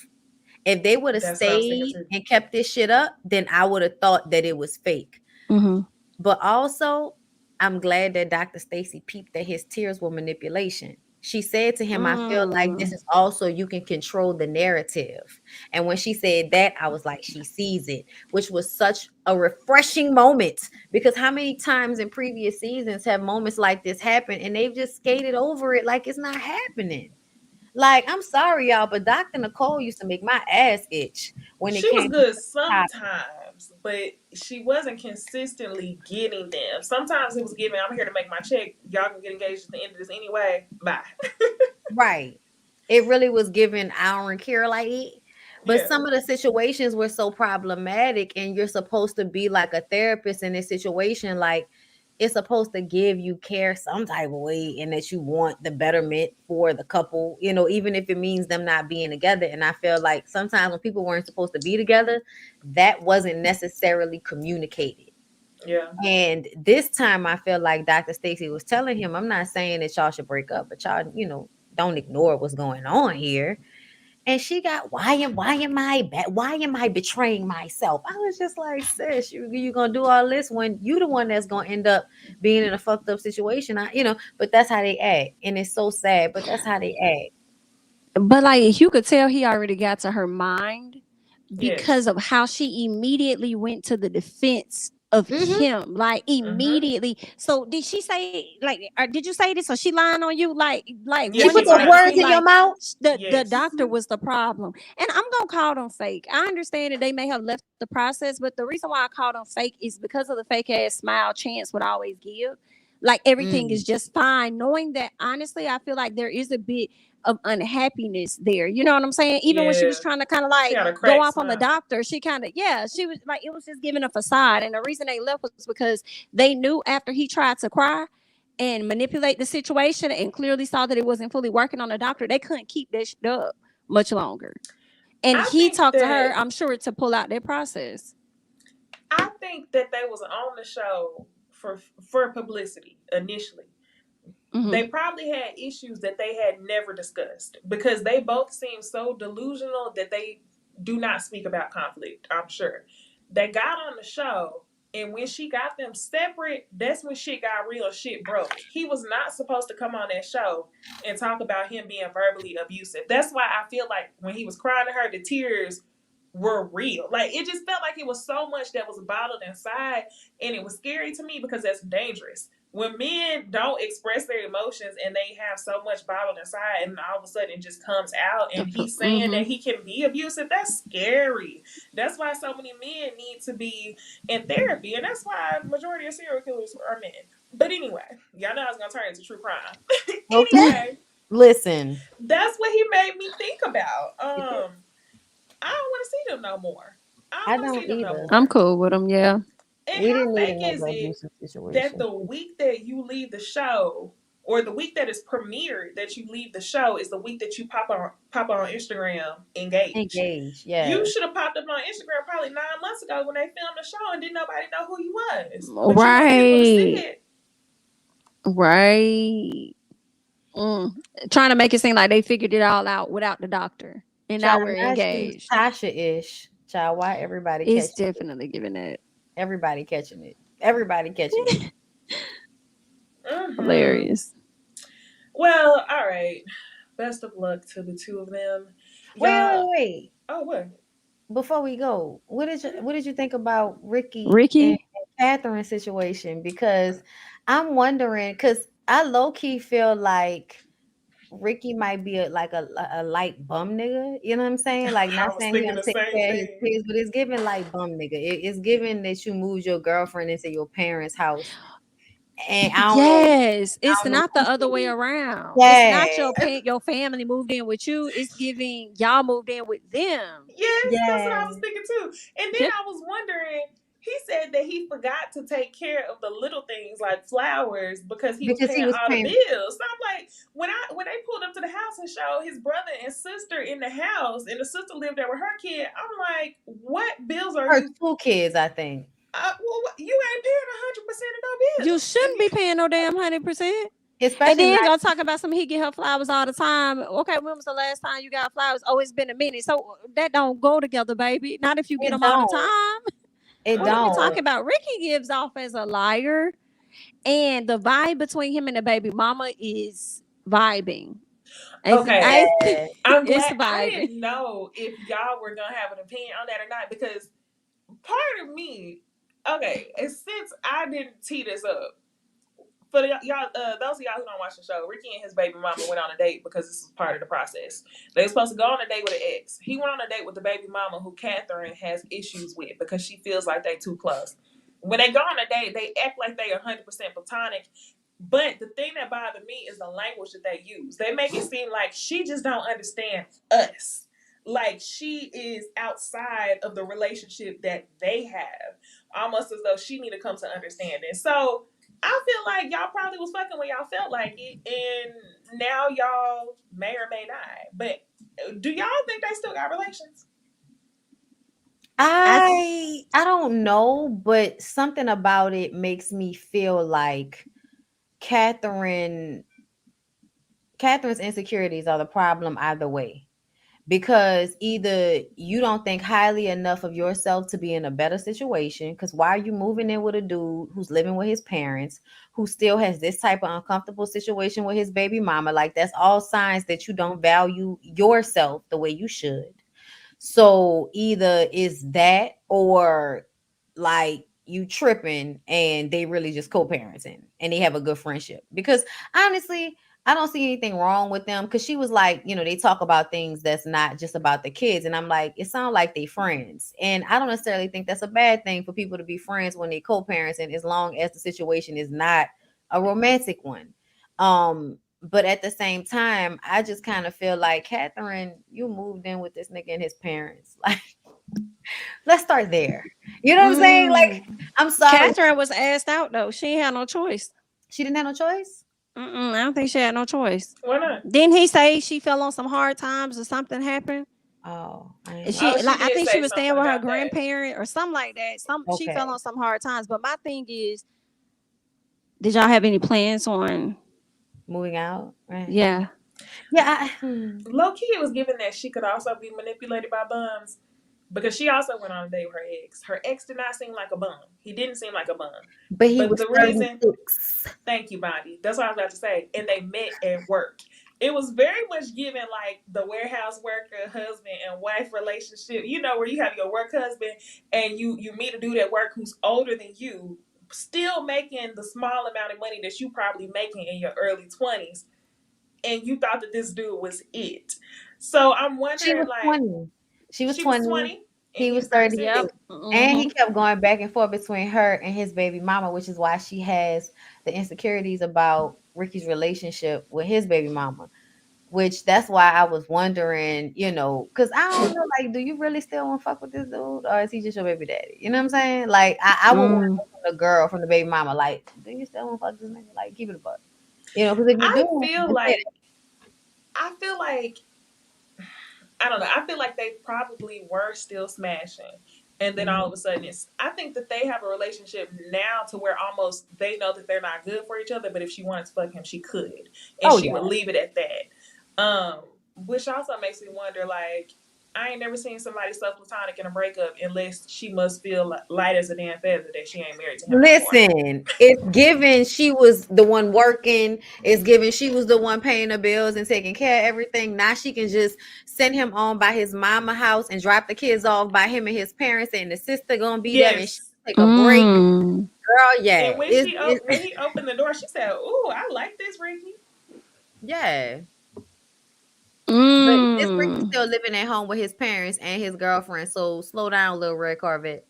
If they would have That's what I was thinking stayed too. and kept this shit up, then I would have thought that it was fake. Mm-hmm. But also, I'm glad that Dr. Stacy peeped that his tears were manipulation. She said to him, I feel like this is also you can control the narrative. And when she said that, I was like, she sees it, which was such a refreshing moment because how many times in previous seasons have moments like this happened and they've just skated over it like it's not happening? Like, I'm sorry, y'all, but Dr. Nicole used to make my ass itch when it She was came to good top. sometimes, but she wasn't consistently getting them. Sometimes it was giving, I'm here to make my check. Y'all can get engaged at the end of this anyway. Bye. Right. It really was given I don't care like it. But Yeah. some of the situations were so problematic, and you're supposed to be like a therapist in this situation. Like it's supposed to give you care some type of way, and that you want the betterment for the couple, you know, even if it means them not being together. And I feel like sometimes when people weren't supposed to be together, that wasn't necessarily communicated. Yeah. And this time I feel like Dr. Stacy was telling him, I'm not saying that y'all should break up, but y'all, you know, don't ignore what's going on here. And she got, why am I betraying myself? I was just like, sis, you gonna do all this when you the one that's gonna end up being in a fucked up situation. But that's how they act. And it's so sad, but that's how they act. But like you could tell he already got to her mind because Yes. of how she immediately went to the defense of him, like immediately. So did she say like, did you say this? Or she lying on you? Like Yeah, She one put she those point lied. of words view, in your like mouth. the Yes. doctor was the problem. And I'm gonna call them fake. I understand that they may have left the process, but the reason why I call them fake is because of the fake ass smile Chance would always give. Like everything Mm. is just fine, knowing that honestly, I feel like there is a bit of unhappiness there. You know what I'm saying? Even when she was Yeah. trying to kind of She like had a go cracked off on the smile. doctor, she kind of, yeah, she was like, it was just giving a facade. And the reason they left was because they knew after he tried to cry and manipulate the situation and clearly saw that it wasn't fully working on the doctor, they couldn't keep that shit up much longer. And I he think talked to her, that I'm sure, to pull out their process. I think that they was on the show for publicity initially. They probably had issues that they had never discussed because they both seem so delusional that they do not speak about conflict. I'm sure they got on the show And when she got them separate, that's when shit got real, shit broke. He was not supposed to come on that show and talk about him being verbally abusive. That's why I feel like when he was crying to her, the tears were real. Like, it just felt like it was so much that was bottled inside, and it was scary to me because that's dangerous. When men don't express their emotions and they have so much bottled inside, and all of a sudden it just comes out, and he's saying that he can be abusive, that's scary. That's why so many men need to be in therapy, and that's why majority of serial killers are men. But anyway, y'all know I was gonna turn into true crime. Anyway, listen, that's what he made me think about. I don't want to see them no more. I don't want to see them no more. I'm cool with them. Yeah. And we how didn't need fake is another it abusive situation. that the week that you leave the show, or the week that is premiered that you leave the show, is the week that you pop on Instagram engaged. Yeah. You should have popped up on Instagram probably 9 months ago when they filmed the show and didn't nobody know who you was. But right. You want people to see it. Right. Trying to make it seem like they figured it all out without the doctor. And now we're engaged. Tasha-ish. Child, why everybody it's definitely giving it. Everybody catching it. Everybody catching it. Hilarious. Well, all right. Best of luck to the two of them. Wait. Oh, what? Before we go, what did you think about Ricky and Catherine's situation? Because I'm wondering, because I low-key feel like Ricky might be a light bum nigga. You know what I'm saying? Like, not saying he don't take care of his kids, but it's giving like bum nigga. It's giving that you moved your girlfriend into your parents' house. And I don't know. It's not the other way around. Yes. It's not your family moved in with you. It's giving y'all moved in with them. Yes, that's what I was thinking too. And then I was wondering, he said that he forgot to take care of the little things like flowers because he was paying all the bills. So I'm like, when they pulled up to the house and showed his brother and sister in the house, and the sister lived there with her kid, I'm like, what bills are you? 2 kids, I think. Well, you ain't paying 100% of no bills. You shouldn't be paying no damn 100%. Especially and then gonna talk about something. He get her flowers all the time. Okay, when was the last time you got flowers? Oh, it's been a minute. So that don't go together, baby. Not if you get them all the time. It what don't. What we talking about? Ricky gives off as a liar, and the vibe between him and the baby mama is vibing. Okay, I'm glad. I didn't know if y'all were gonna have an opinion on that or not, because part of me, okay, and since I didn't tee this up, for y'all, those of y'all who don't watch the show, Ricky and his baby mama went on a date because this is part of the process. They were supposed to go on a date with an ex. He went on a date with the baby mama who Catherine has issues with because she feels like they too close. When they go on a date, they act like they 100% platonic. But the thing that bothered me is the language that they use. They make it seem like she just don't understand us. Like she is outside of the relationship that they have. Almost as though she need to come to understanding. So I feel like y'all probably was fucking when y'all felt like it, and now y'all may or may not. But do y'all think they still got relations? I don't know, but something about it makes me feel like Catherine's insecurities are the problem either way. Because either you don't think highly enough of yourself to be in a better situation, because why are you moving in with a dude who's living with his parents, who still has this type of uncomfortable situation with his baby mama? Like, that's all signs that you don't value yourself the way you should. So either is that, or like you tripping and they really just co-parenting and they have a good friendship. Because honestly, I don't see anything wrong with them, because she was like, they talk about things that's not just about the kids. And I'm like, it sounds like they friends. And I don't necessarily think that's a bad thing for people to be friends when they co-parents, and as long as the situation is not a romantic one. But at the same time, I just kind of feel like, Catherine, you moved in with this nigga and his parents. Like, let's start there. You know what I'm saying? Like, I'm sorry. Catherine was asked out though. She ain't had no choice. She didn't have no choice? I don't think she had no choice. Why not? Didn't he say she fell on some hard times or something happened? I think she was staying with her grandparent or something like that. She fell on some hard times. But my thing is, did y'all have any plans on moving out? Right. Yeah. Low key, it was given that she could also be manipulated by bums. because she also went on a date with her ex. Her ex did not seem like a bum. He didn't seem like a bum. But he But was the reason, 36. thank you, Bonnie. That's what I was about to say. And they met at work. It was very much given like the warehouse worker husband and wife relationship. You know, where you have your work husband and you meet a dude at work who's older than you, still making the small amount of money that you probably making in your early 20s, and you thought that this dude was it. So I'm She wondering, was like, 20. She was she was 20. 20 and He he was was 36. Yep. 36. And he kept going back and forth between her and his baby mama, which is why she has the insecurities about Ricky's relationship with his baby mama. Which that's why I was wondering, because I don't know, like, do you really still want to fuck with this dude, or is he just your baby daddy? You know what I'm saying? Like, I would want to know from the girl, from the baby mama, like, do you still want to fuck this nigga? Like, keep it a buck. Because if you I do, feel just say like I feel like I don't know. I feel like they probably were still smashing. And then all of a sudden I think that they have a relationship now to where almost they know that they're not good for each other, but if she wanted to fuck him, she could. And oh she yeah. would leave it at that. Which also makes me wonder, like, I ain't never seen somebody so platonic in a breakup unless she must feel light as a damn feather that she ain't married to him no more. Listen, it's given she was the one working. It's given she was the one paying the bills and taking care of everything. Now she can just send him on by his mama house and drop the kids off by him and his parents, and the sister gonna be there and she Yes. take a break. Mm. Girl, yeah. And when when he opened the door, she said, "Ooh, I like this, Ricky." Yeah. But this Ricky's Mm. still living at home with his parents and his girlfriend. So slow down, little red Corvette.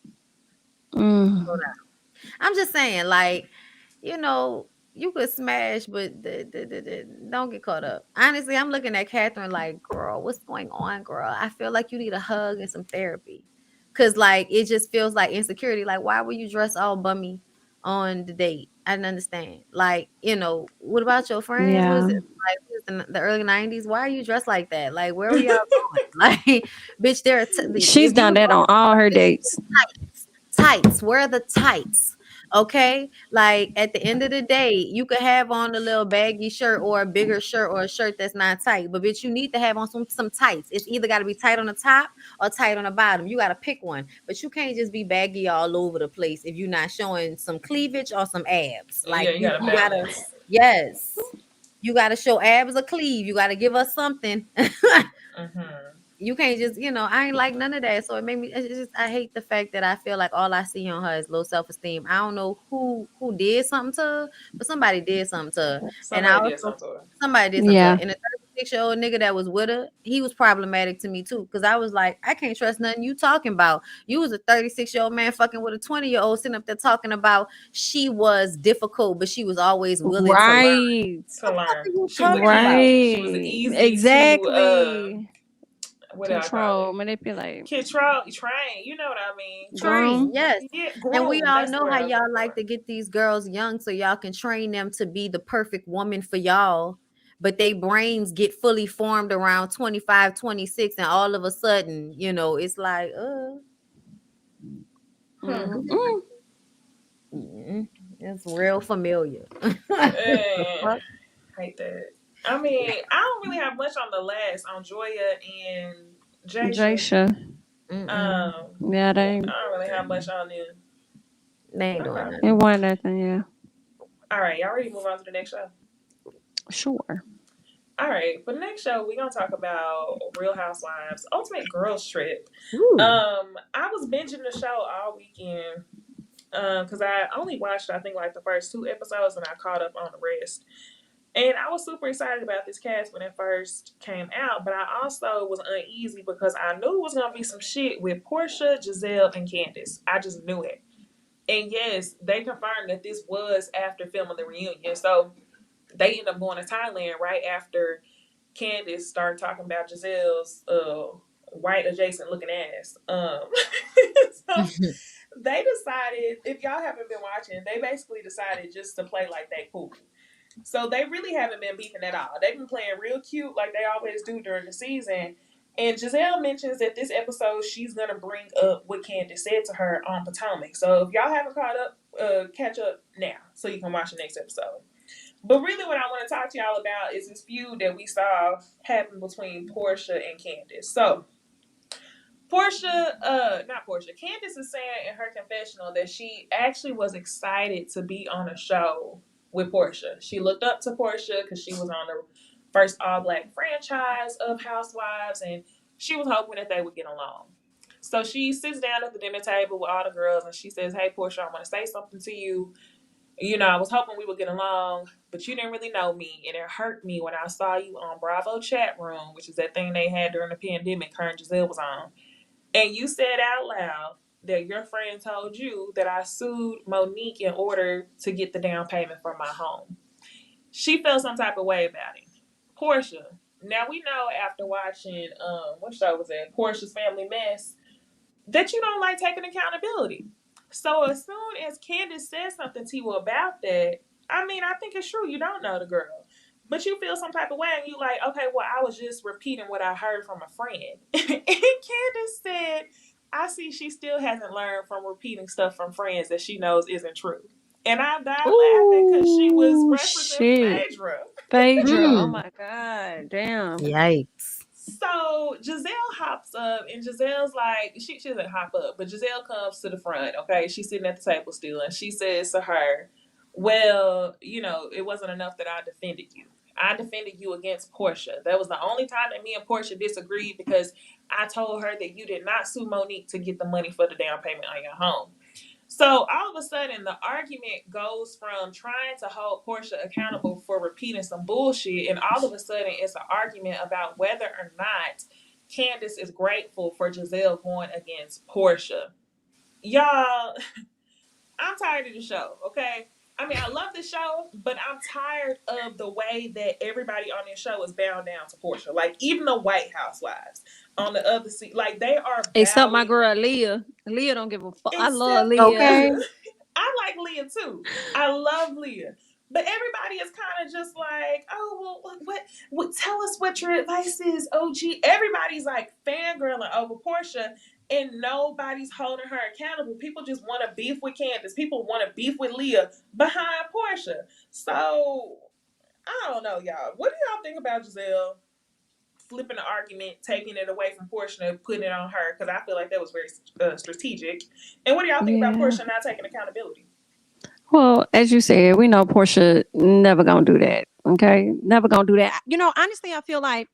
Slow Mm. down. I'm just saying, like, you could smash, but don't get caught up. Honestly, I'm looking at Catherine like, girl, what's going on, girl? I feel like you need a hug and some therapy. Cause like it just feels like insecurity. Like, why were you dressed all bummy on the date? I didn't understand. Like, what about your friends? What is Yeah. it? Like, what is the early 90s? Why are you dressed like that? Like, where were y'all going? Like, bitch, She's if you done was that on all her dates. tights. Where are the tights? Okay. Like at the end of the day, you could have on a little baggy shirt or a bigger shirt or a shirt that's not tight. But bitch, you need to have on some tights. It's either got to be tight on the top or tight on the bottom. You got to pick one. But you can't just be baggy all over the place if you're not showing some cleavage or some abs. Yeah, Like you you, got to you gotta, balance. yes. You gotta show abs or cleave. You gotta give us something. Mm-hmm. You can't just, I ain't like none of that. So it made me. It's just I hate the fact that I feel like all I see on her is low self esteem. I don't know who did something to her, but somebody did something to her, and I Somebody did also something to her. somebody did something to her. Yeah. And the 36-year-old nigga that was with her, he was problematic to me too, because I was like, I can't trust nothing you talking about. You was a 36-year-old man fucking with a 20-year-old sitting up there talking about she was difficult, but she was always willing to learn. Right. To What the fuck learn, are you she was an talking easy. about? She was Right. easy to Exactly. what do I call Control, it? manipulate. Control, train. You know what I mean? Train, Groom. yes. Yeah, And we groom. all That's the know word how I was looking y'all like for. to get these girls young so y'all can train them to be the perfect woman for y'all. But they brains get fully formed around 25, 26, and all of a sudden, it's like, Hmm. Mm-mm. it's real familiar. The Eh, fuck? hate that. I mean, I don't really have much on the last on Joya and Jasha. Jasha. Mm-mm. Yeah, they I don't really have much on them. They ain't doing Okay. it nothing. wasn't nothing, yeah. All right, y'all ready to move on to the next show? Sure. All right, for the next show, we're gonna talk about Real Housewives Ultimate Girls Trip. Ooh. I was binging the show all weekend because I only watched I think like the first 2 episodes and I caught up on the rest. And I was super excited about this cast when it first came out, but I also was uneasy because I knew it was gonna be some shit with Portia, Giselle, and Candace. I just knew it. And yes, they confirmed that this was after filming the reunion. So they ended up going to Thailand right after Candace started talking about Giselle's white adjacent looking ass. So they decided, if y'all haven't been watching, they basically decided just to play like they cool. So they really haven't been beefing at all. They've been playing real cute like they always do during the season. And Giselle mentions that this episode she's gonna bring up what Candace said to her on Potomac. So if y'all haven't caught up, catch up now so you can watch the next episode. But really, what I want to talk to y'all about is this feud that we saw happen between Portia and Candace. So Candace is saying in her confessional that she actually was excited to be on a show with Portia. She looked up to Portia because she was on the first all black franchise of Housewives, and she was hoping that they would get along. So she sits down at the dinner table with all the girls and she says, "Hey Portia, I want to say something to you. You know, I was hoping we would get along, but you didn't really know me, and it hurt me when I saw you on Bravo chat room, which is that thing they had during the pandemic her and Giselle was on. And you said out loud that your friend told you that I sued Monique in order to get the down payment for my home." She felt some type of way about it. Portia. Now we know after watching what show was it? Portia's Family Mess, that you don't like taking accountability. So as soon as Candace says something to you about that, I mean, I think it's true. You don't know the girl. But you feel some type of way and you like, okay, well, I was just repeating what I heard from a friend. And Candace said, I see she still hasn't learned from repeating stuff from friends that she knows isn't true. And I died laughing because she was referencing Phaedra. Phaedra. Oh my God. Damn. Yikes. So Giselle hops up and Giselle's like, she doesn't hop up, but Giselle comes to the front, okay? She's sitting at the table still, and she says to her, well, you know, it wasn't enough that I defended you. I defended you against Portia. That was the only time that me and Portia disagreed because I told her that you did not sue Monique to get the money for the down payment on your home. So all of a sudden, the argument goes from trying to hold Portia accountable for repeating some bullshit, and all of a sudden, it's an argument about whether or not Candace is grateful for Giselle going against Portia. Y'all, I'm tired of the show, okay? I mean, I love the show, but I'm tired of the way that everybody on this show is bound down to Portia. Like, even the White Housewives on the other seat, like, they are except my bowing. girl Leah. Leah don't give a fuck. I love Except Leah. Okay. I like Leah too. I love Leah. But everybody is kind of just like, oh, well, what? Tell us what your advice is, OG. Everybody's like fangirling over Portia, and nobody's holding her accountable. People just want to beef with Candace. People want to beef with Leah behind Portia. So I don't know, y'all. What do y'all think about Giselle flipping the argument, taking it away from Portia and putting it on her? Because I feel like that was very strategic. And what do y'all think about Portia not taking accountability? Well, as you said, we know Portia never gonna do that. Okay, never gonna do that. You know, honestly, I feel like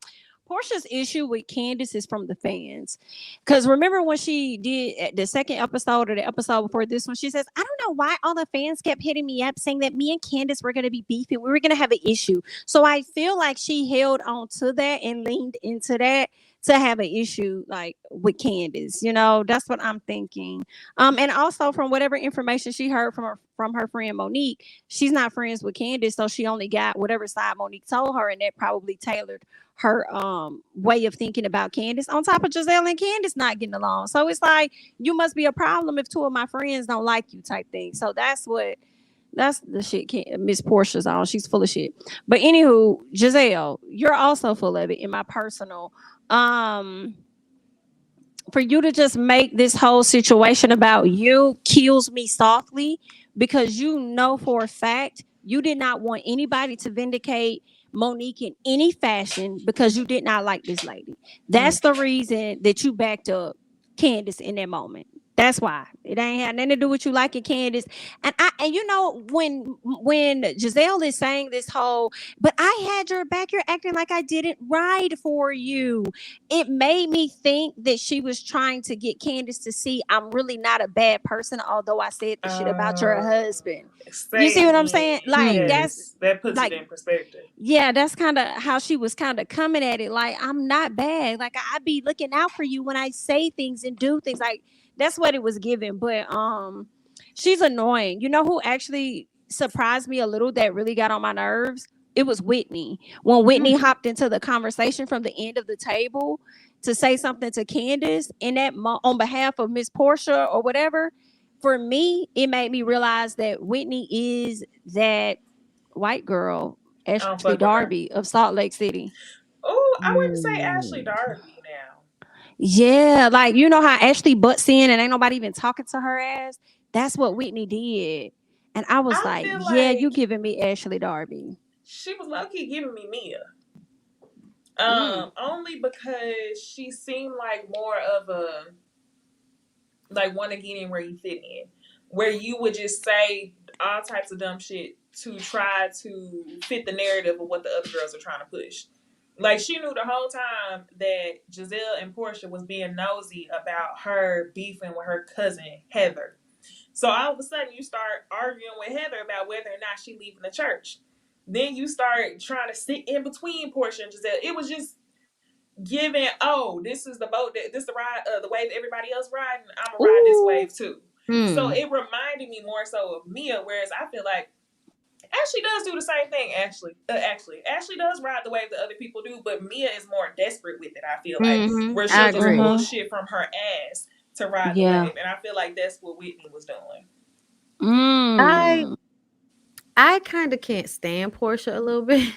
Portia's issue with Candace is from the fans. Because remember when she did the second episode or the episode before this one, she says, I don't know why all the fans kept hitting me up saying that me and Candace were going to be beefing. We were going to have an issue. So I feel like she held on to that and leaned into that to have an issue like with Candace. You know, that's what I'm thinking. And also from whatever information she heard from her friend Monique, she's not friends with Candace, so she only got whatever side Monique told her, and that probably tailored her way of thinking about Candace, on top of Giselle and Candace not getting along. So it's like, you must be a problem if two of my friends don't like you type thing. So that's the shit Miss Portia's on. She's full of shit. But anywho, Giselle, you're also full of it in my personal. For you to just make this whole situation about you kills me softly, because you know for a fact you did not want anybody to vindicate Monique in any fashion because you did not like this lady. That's the reason that you backed up Candace in that moment. That's why. It ain't had nothing to do with you liking Candace. And you know, when Giselle is saying this whole, but I had your back, you're acting like I didn't ride for you. It made me think that she was trying to get Candace to see I'm really not a bad person, although I said the shit about your husband. You see what I'm saying? Like, yes, that puts like, it in perspective. Yeah, that's kind of how she was kind of coming at it. Like, I'm not bad. Like, I be looking out for you when I say things and do things. Like, that's what it was given. But she's annoying. You know who actually surprised me a little that really got on my nerves? It was Whitney. When Whitney hopped into the conversation from the end of the table to say something to Candace, and that on behalf of Miss Portia or whatever, for me, it made me realize that Whitney is that white girl, Ashley Darby of Salt Lake City. Oh, I wouldn't say Ashley Darby now. Yeah, like, you know how Ashley butts in and ain't nobody even talking to her ass? That's what Whitney did. And I was like, yeah, you giving me Ashley Darby. She was low-key giving me Mia. Only because she seemed like more of a want to get in where you fit in, where you would just say all types of dumb shit to try to fit the narrative of what the other girls are trying to push. Like, she knew the whole time that Giselle and Portia was being nosy about her beefing with her cousin Heather. So all of a sudden you start arguing with Heather about whether or not she leaving the church. Then you start trying to sit in between Portia and Giselle. It was just giving, oh, this is the boat, this is the ride, the wave everybody else riding, I'm gonna ride this wave too. So it reminded me more so of Mia, whereas I feel like Ashley does do the same thing. Ashley does ride the wave that other people do, but Mia is more desperate with it, I feel like, where she'll just pull shit from her ass to ride the wave. And I feel like that's what Whitney was doing. I kind of can't stand Portia a little bit.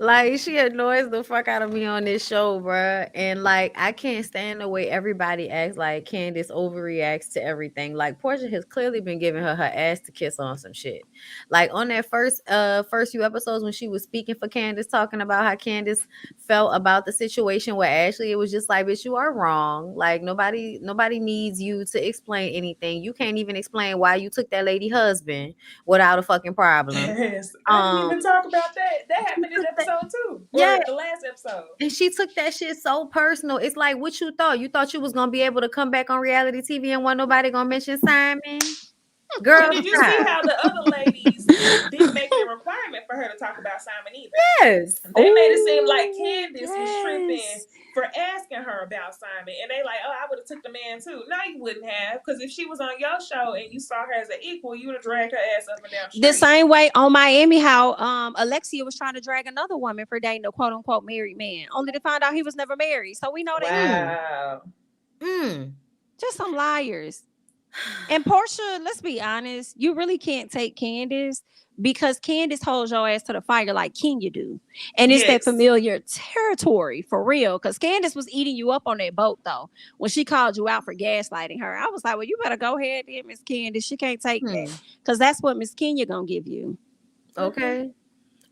Like, she annoys the fuck out of me on this show, bruh. And like, I can't stand the way everybody acts like Candace overreacts to everything. Like, Portia has clearly been giving her ass to kiss on some shit. Like, on that first few episodes when she was speaking for Candace, talking about how Candace felt about the situation with Ashley, it was just like, bitch, you are wrong. Like, nobody needs you to explain anything. You can't even explain why you took that lady husband without a fucking problem. Yes, I didn't even talk about that. That happened this episode too. Or the last episode. And she took that shit so personal. It's like, what you thought? You thought you was gonna be able to come back on reality TV and want nobody gonna mention Simon? Girl, did you see how the other ladies didn't make it a requirement for her to talk about Simon either? Yes. They made it seem like Candace was tripping for asking her about Simon. And they like, oh, I would have took the man too. No, you wouldn't have. Because if she was on your show and you saw her as an equal, you would have dragged her ass up and down the street. The same way on Miami, how Alexia was trying to drag another woman for dating a quote unquote married man, only to find out he was never married. So we know that. Wow. Just some liars. And Portia, let's be honest, you really can't take Candace because Candace holds your ass to the fire like Kenya do. And it's that familiar territory for real. Because Candace was eating you up on that boat, though, when she called you out for gaslighting her. I was like, well, you better go ahead then, Miss Candace. She can't take that. Because that's what Miss Kenya gonna give you. Okay.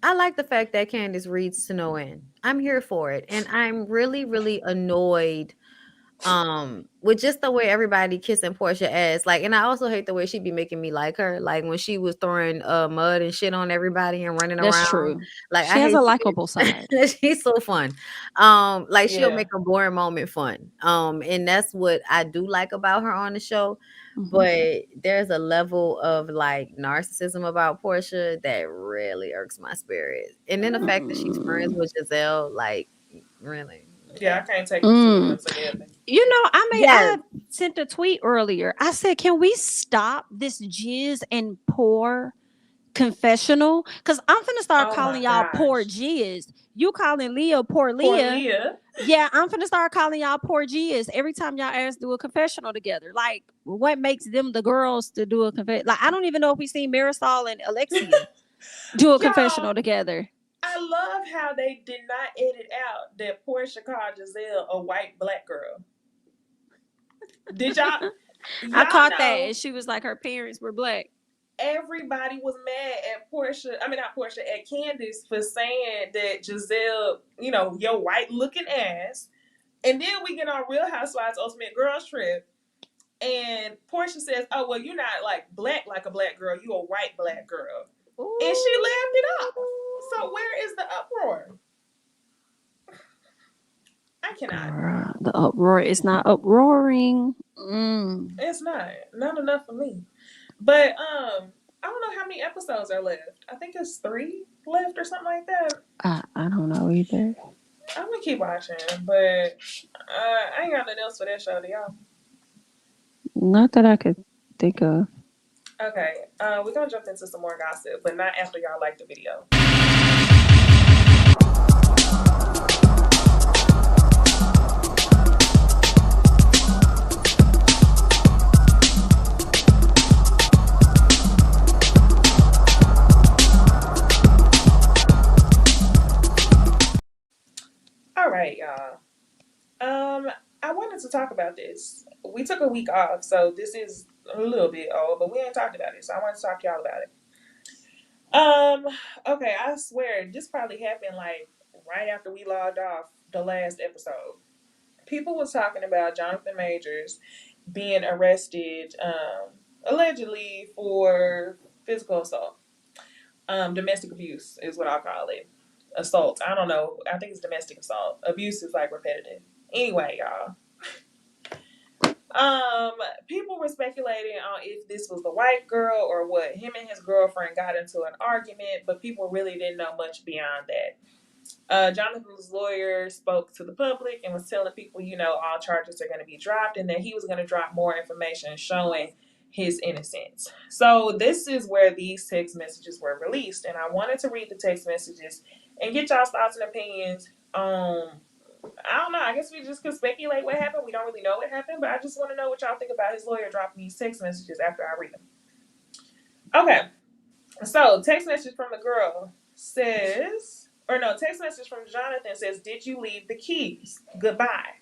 I like the fact that Candace reads to no end. I'm here for it. And I'm really, really annoyed with just the way everybody kissing Portia ass. Like, and I also hate the way she be making me like her. Like when she was throwing mud and shit on everybody and running around. That's true. Like, she has a likable side. She's so fun. Like she'll make a boring moment fun. And that's what I do like about her on the show. But there's a level of like narcissism about Portia that really irks my spirit. And then the fact that she's friends with Giselle, like, really. Yeah, I can't take them together. You know, I sent a tweet earlier. I said, can we stop this jizz and pour confessional? Because I'm finna start calling y'all poor jizz. You calling Leah poor Leah. Yeah, I'm finna start calling y'all poor jizz every time y'all ass do a confessional together. Like, what makes them the girls to do a confession? Like, I don't even know if we seen Marisol and Alexia do a confessional together. I love how they did not edit out that Portia called Giselle a white black girl. Did y'all? I caught that, and she was like, her parents were black. Everybody was mad at Portia. I mean, not Portia, at Candace for saying that Giselle, you know, your white looking ass. And then we get on Real Housewives Ultimate Girls Trip, and Portia says, "Oh well, you're not like black like a black girl. You a white black girl." Ooh. And she laughed it off. So where is the uproar? I cannot. The uproar is not uproaring. It's not enough for me. But I don't know how many episodes are left. I think it's 3 left or something like that. I don't know either. I'm gonna keep watching, but I ain't got nothing else for that show, do y'all? Not that I could think of. Okay, we're gonna jump into some more gossip, but not after y'all like the video. All right, y'all. I wanted to talk about this. We took a week off, so this is a little bit old, but we ain't talked about it, so I want to talk to y'all about it. Okay, I swear this probably happened like right after we logged off the last episode. People was talking about Jonathan Majors being arrested, allegedly for physical assault. Domestic abuse is what I call it. Assault. I don't know. I think it's domestic assault. Abuse is like repetitive. Anyway, y'all. People were speculating on if this was the white girl or what. Him and his girlfriend got into an argument, but people really didn't know much beyond that. Jonathan's lawyer spoke to the public and was telling people, all charges are going to be dropped and that he was going to drop more information showing his innocence. So this is where these text messages were released, and I wanted to read the text messages and get y'all's thoughts and opinions on. I don't know. I guess we just could speculate what happened. We don't really know what happened, but I just want to know what y'all think about his lawyer dropping these text messages after I read them. Okay. So, text message from the girl says, text message from Jonathan says, "Did you leave the keys? Goodbye."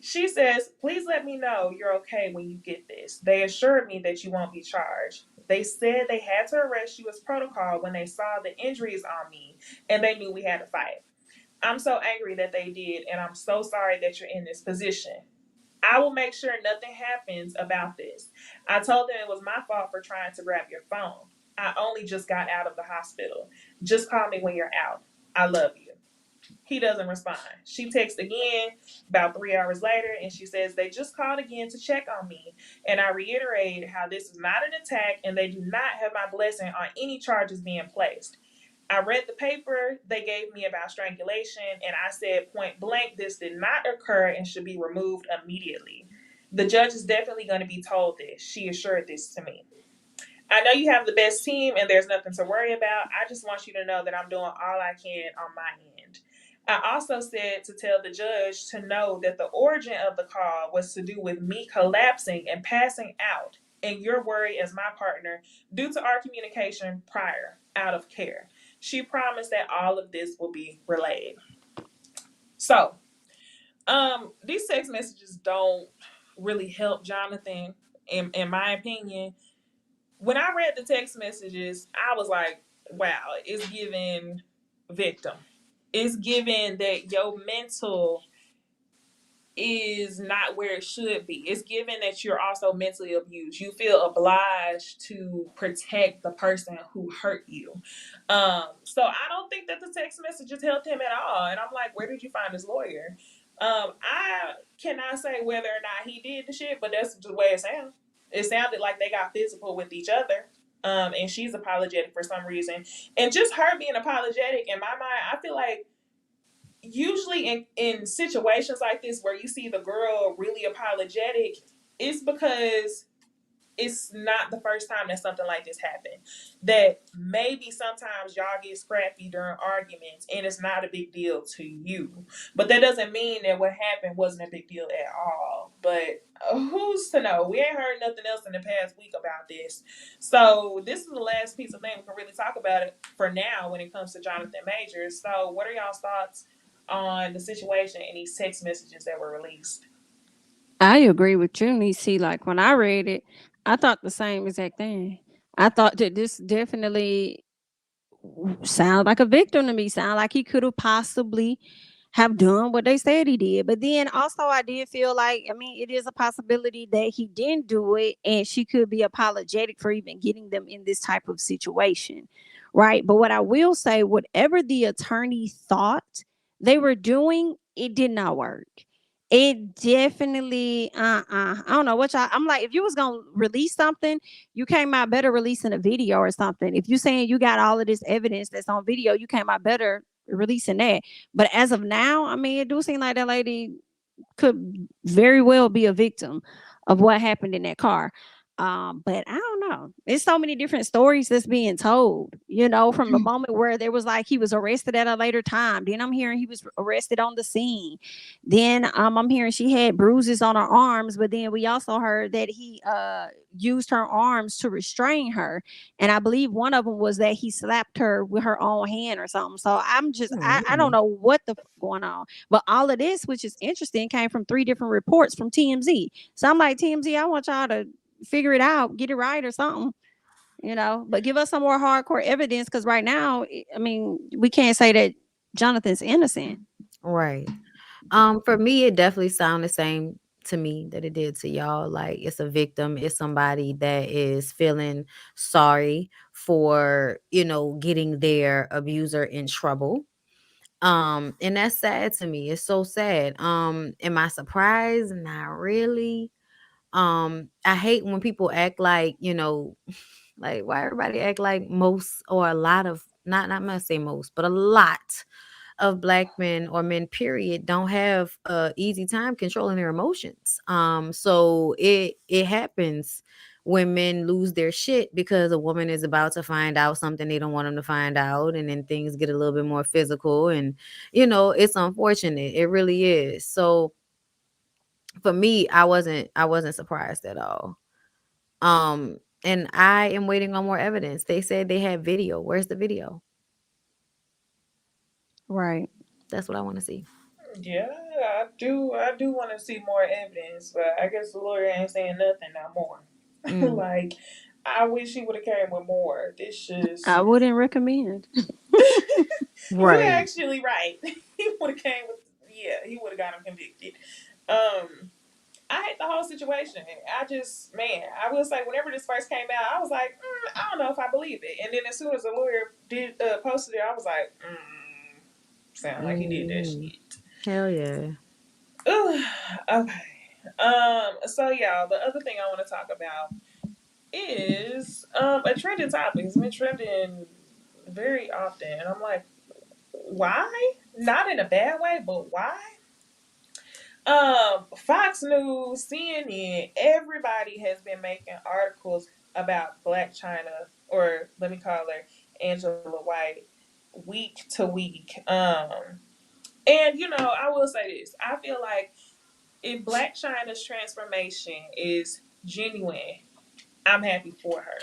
She says, "Please let me know you're okay when you get this. They assured me that you won't be charged. They said they had to arrest you as protocol when they saw the injuries on me and they knew we had to fight. I'm so angry that they did, and I'm so sorry that you're in this position. I will make sure nothing happens about this. I told them it was my fault for trying to grab your phone. I only just got out of the hospital. Just call me when you're out. I love you." He doesn't respond. She texts again about 3 hours later, and she says, "They just called again to check on me, and I reiterated how this is not an attack, and they do not have my blessing on any charges being placed. I read the paper they gave me about strangulation, and I said point blank this did not occur and should be removed immediately. The judge is definitely going to be told this. She assured this to me. I know you have the best team and there's nothing to worry about. I just want you to know that I'm doing all I can on my end. I also said to tell the judge to know that the origin of the call was to do with me collapsing and passing out and your worry as my partner due to our communication prior, out of care. She promised that all of this will be relayed." So, these text messages don't really help Jonathan, in my opinion. When I read the text messages, I was like, wow, it's giving victim. It's giving that your mental is not where it should be. It's given that you're also mentally abused. You feel obliged to protect the person who hurt you. So I don't think that the text messages helped him at all. And I'm like, where did you find this lawyer? I cannot say whether or not he did the shit, but that's the way it sounded. It sounded like they got physical with each other. And she's apologetic for some reason. And just her being apologetic, in my mind, I feel like usually in situations like this where you see the girl really apologetic, it's because it's not the first time that something like this happened. That maybe sometimes y'all get scrappy during arguments and it's not a big deal to you. But that doesn't mean that what happened wasn't a big deal at all. But who's to know? We ain't heard nothing else in the past week about this. So this is the last piece of thing we can really talk about it for now when it comes to Jonathan Majors. So what are y'all's thoughts on the situation and these text messages that were released? I agree with you, Necey. Like when I read it, I thought the same exact thing. I thought that this definitely sound like a victim to me. Sound like he could have possibly have done what they said he did. But then also I did feel like, I mean, it is a possibility that he didn't do it and she could be apologetic for even getting them in this type of situation. Right. But what I will say, whatever the attorney thought they were doing, it did not work. It definitely I don't know what y'all. I'm like, if you was gonna release something, you came out better releasing a video or something. If you saying you got all of this evidence that's on video, you came out better releasing that. But as of now, I mean, it do seem like that lady could very well be a victim of what happened in that car. But I don't know. There's so many different stories that's being told, from the moment where there was like he was arrested at a later time. Then I'm hearing he was arrested on the scene. Then I'm hearing she had bruises on her arms, but then we also heard that he used her arms to restrain her. And I believe one of them was that he slapped her with her own hand or something. So I'm just I don't know what the going on. But all of this, which is interesting, came from 3 different reports from TMZ. So I'm like, TMZ, I want y'all to figure it out, get it right or something, but give us some more hardcore evidence, because right now, I mean, we can't say that Jonathan's innocent. Right. For me, it definitely sounded the same to me that it did to y'all. Like it's a victim, it's somebody that is feeling sorry for, getting their abuser in trouble. And that's sad to me. It's so sad. Am I surprised? Not really. I hate when people act like, like why everybody act like most or a lot of, not I'm gonna say most, but a lot of black men or men period don't have a easy time controlling their emotions. So it happens when men lose their shit because a woman is about to find out something they don't want them to find out, and then things get a little bit more physical, and it's unfortunate. It really is. So for me, I wasn't surprised at all. And I am waiting on more evidence. They said they had video. Where's the video? Right. That's what I want to see. Yeah, I do. I do want to see more evidence, but I guess the lawyer ain't saying nothing no more. Mm. Like, I wish he would have came with more. This I just. wouldn't recommend. You Right. actually right. He would have came with. Yeah, he would have got him convicted. Um, I hate the whole situation. I just, man, I will say, whenever this first came out, I was like, I don't know if I believe it. And then as soon as the lawyer did posted it, I was like, sound like he did that Hmm. shit. Hell yeah. Ooh, okay. So y'all, the other thing I want to talk about is a trending topic. It's been trending very often, and I'm like, why? Not in a bad way, but why? Fox News, CNN, everybody has been making articles about Blac Chyna, or let me call her Angela White, week to week. And I will say this: I feel like if Blac Chyna's transformation is genuine, I'm happy for her.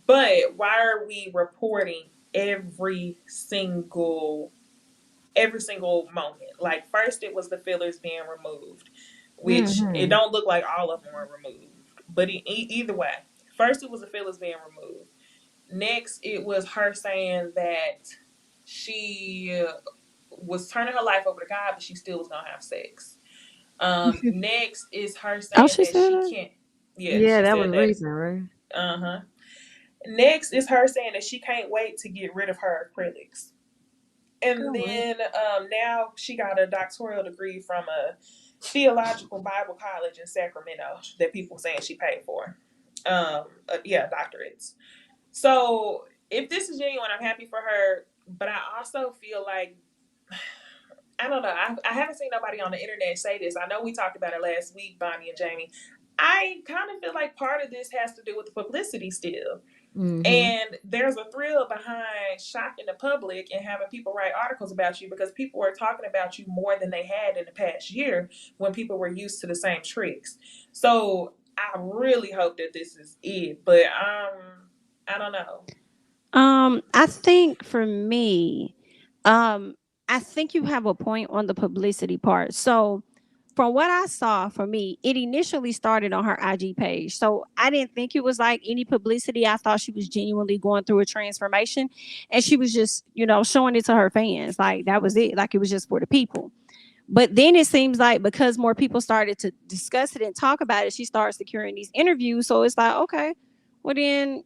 But why are we reporting every single moment? Like, first it was the fillers being removed, which it Hmm. don't look like all of them were removed. But either way, first it was the fillers being removed. Next, it was her saying that she was turning her life over to God, but she still was gonna have sex. Next is her Oh, saying she that said she that? can't. Yeah, Yeah, she that said was that. recent, right? Uh huh. Next is her saying that she can't wait to get rid of her acrylics. And Girl, then now she got a doctoral degree from a theological Bible college in Sacramento that people saying she paid for. Yeah, doctorates. So if this is genuine, I'm happy for her. But I also feel like I don't know. I haven't seen nobody on the internet say this. I know we talked about it last week, Bonnie and Jamie. I kind of feel like part of this has to do with the publicity still. mm-hmm. And there's a thrill behind shocking the public and having people write articles about you because people were talking about you more than they had in the past year when people were used to the same tricks. So I really hope that this is it. But I don't know. I think for me, um, I think you have a point on the publicity part. So, from what I saw for me, it initially started on her IG page. So, I didn't think it was like any publicity. I thought she was genuinely going through a transformation and she was just, showing it to her fans. Like, that was it. Like, it was just for the people. But then it seems like because more people started to discuss it and talk about it, she started securing these interviews. So, it's like, okay, well, then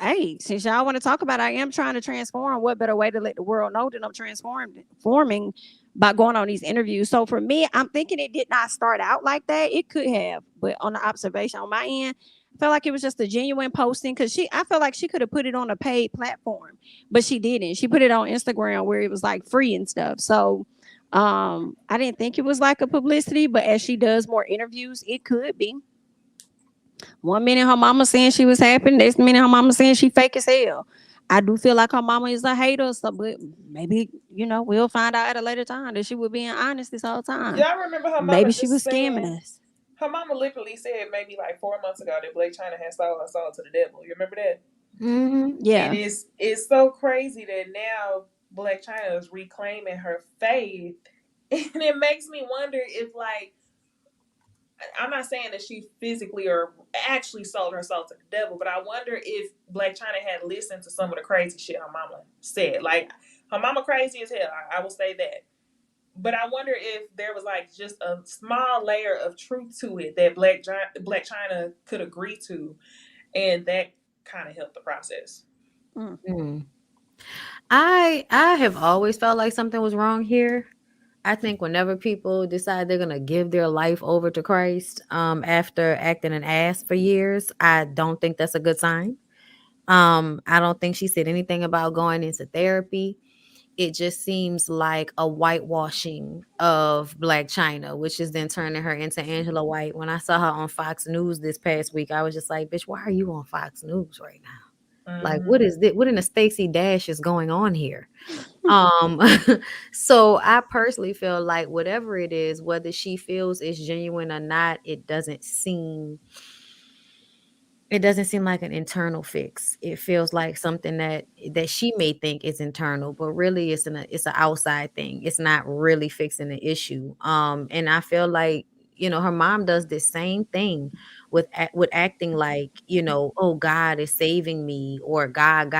hey, since y'all want to talk about it, I am trying to transform. What better way to let the world know that I'm transforming by going on these interviews? So for me, I'm thinking it did not start out like that. It could have, but on the observation on my end, I felt like it was just a genuine posting because I felt like she could have put it on a paid platform, but she didn't. She put it on Instagram where it was like free and stuff. So I didn't think it was like a publicity, but as she does more interviews, it could be. One minute her mama saying she was happy, next minute her mama saying she fake as hell. I do feel like her mama is a hater, so but maybe we'll find out at a later time that she was being honest this whole time. Y'all remember her Maybe mama she just was scamming saying, us. her mama literally said maybe like 4 months ago that Blac Chyna had sold her soul to the devil. You remember that? Mm-hmm. And Yeah. it's so crazy that now Blac Chyna is reclaiming her faith. And it makes me wonder if, like, I'm not saying that she physically or actually sold her soul to the devil, but I wonder if Blac Chyna had listened to some of the crazy shit her mama said. Like, Her mama crazy as hell. I will say that. But I wonder if there was like just a small layer of truth to it that Blac Chyna could agree to, and that kind of helped the process. Mm. I have always felt like something was wrong here. I think whenever people decide they're gonna give their life over to Christ, after acting an ass for years, I don't think that's a good sign. I don't think she said anything about going into therapy. It just seems like a whitewashing of Blac Chyna, which is then turning her into Angela White. When I saw her on Fox News this past week, I was just like, bitch, why are you on Fox News right now? Like, what is this? What in the Stacey Dash is going on here? Um, so I personally feel like whatever it is, whether she feels it's genuine or not, it doesn't seem like an internal fix. It feels like something that she may think is internal, but really it's an outside thing. It's not really fixing the issue. And I feel like, her mom does this same thing with acting like, oh, God is saving me, or God.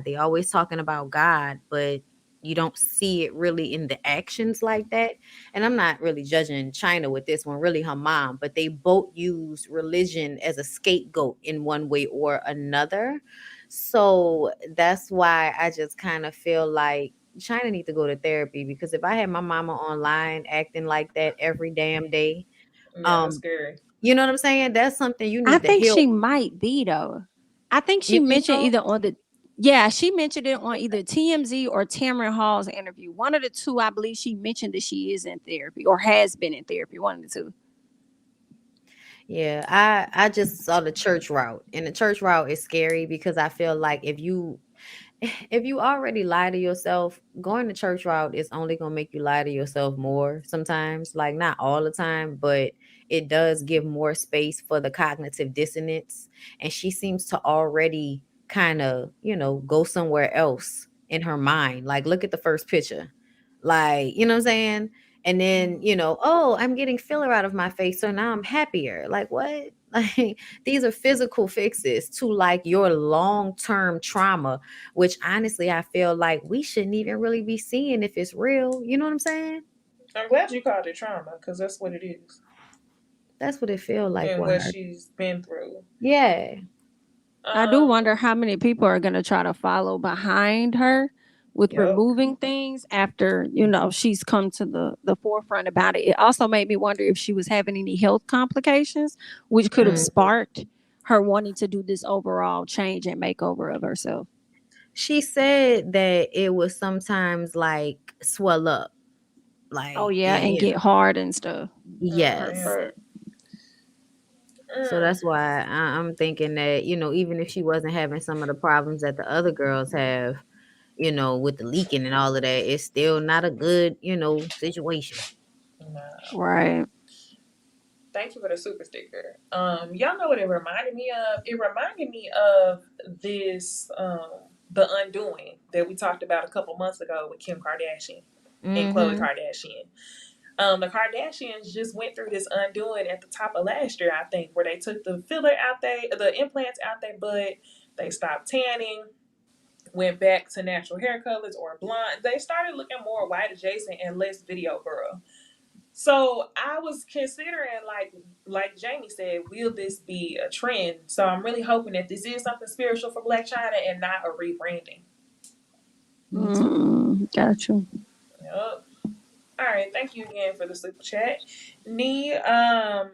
They always talking about God, but you don't see it really in the actions like that. And I'm not really judging China with this one, really her mom, but they both use religion as a scapegoat in one way or another. So that's why I just kind of feel like China need to go to therapy, because if I had my mama online acting like that every damn day, Yeah, that's scary. you know what I'm saying? That's something you I need to think help. she might be though. I think she You think mentioned so? either on the yeah, she mentioned it on either TMZ or Tamron Hall's interview. One of the two, I believe she mentioned that she is in therapy or has been in therapy. One of the two. Yeah, I just saw the church route, and the church route is scary because I feel like if you already lie to yourself, going the church route is only going to make you lie to yourself more sometimes. Like, not all the time, but it does give more space for the cognitive dissonance. And she seems to already kind of, go somewhere else in her mind. Like, look at the first picture. Like, you know what I'm saying? And then, oh, I'm getting filler out of my face, so now I'm happier. Like, what? Like, these are physical fixes to like your long-term trauma, which honestly I feel like we shouldn't even really be seeing if it's real. You know what I'm saying? I'm glad you called it trauma, because that's what it is. That's what it feels like And with what her. she's been through. Yeah. I do wonder how many people are going to try to follow behind her with Yep. removing things after, she's come to the forefront about it. It also made me wonder if she was having any health complications, which could have sparked her wanting to do this overall change and makeover of herself. She said that it was sometimes like swell up. Oh Like, yeah, and get hard and stuff. yes. So that's why I'm thinking that, even if she wasn't having some of the problems that the other girls have, with the leaking and all of that, it's still not a good, situation. No. Right. Thank you for the super sticker. Y'all know what it reminded me of? It reminded me of this, The Undoing, that we talked about a couple months ago with Kim Kardashian and Khloe Kardashian. The Kardashians just went through this undoing at the top of last year, I think, where they took the filler out the implants out their butt, they stopped tanning, went back to natural hair colors or blonde. They started looking more white adjacent and less video girl. So I was considering, like Jamie said, will this be a trend? So I'm really hoping that this is something spiritual for Blac Chyna and not a rebranding. Gotcha. Yep. All right, thank you again for the super chat. Now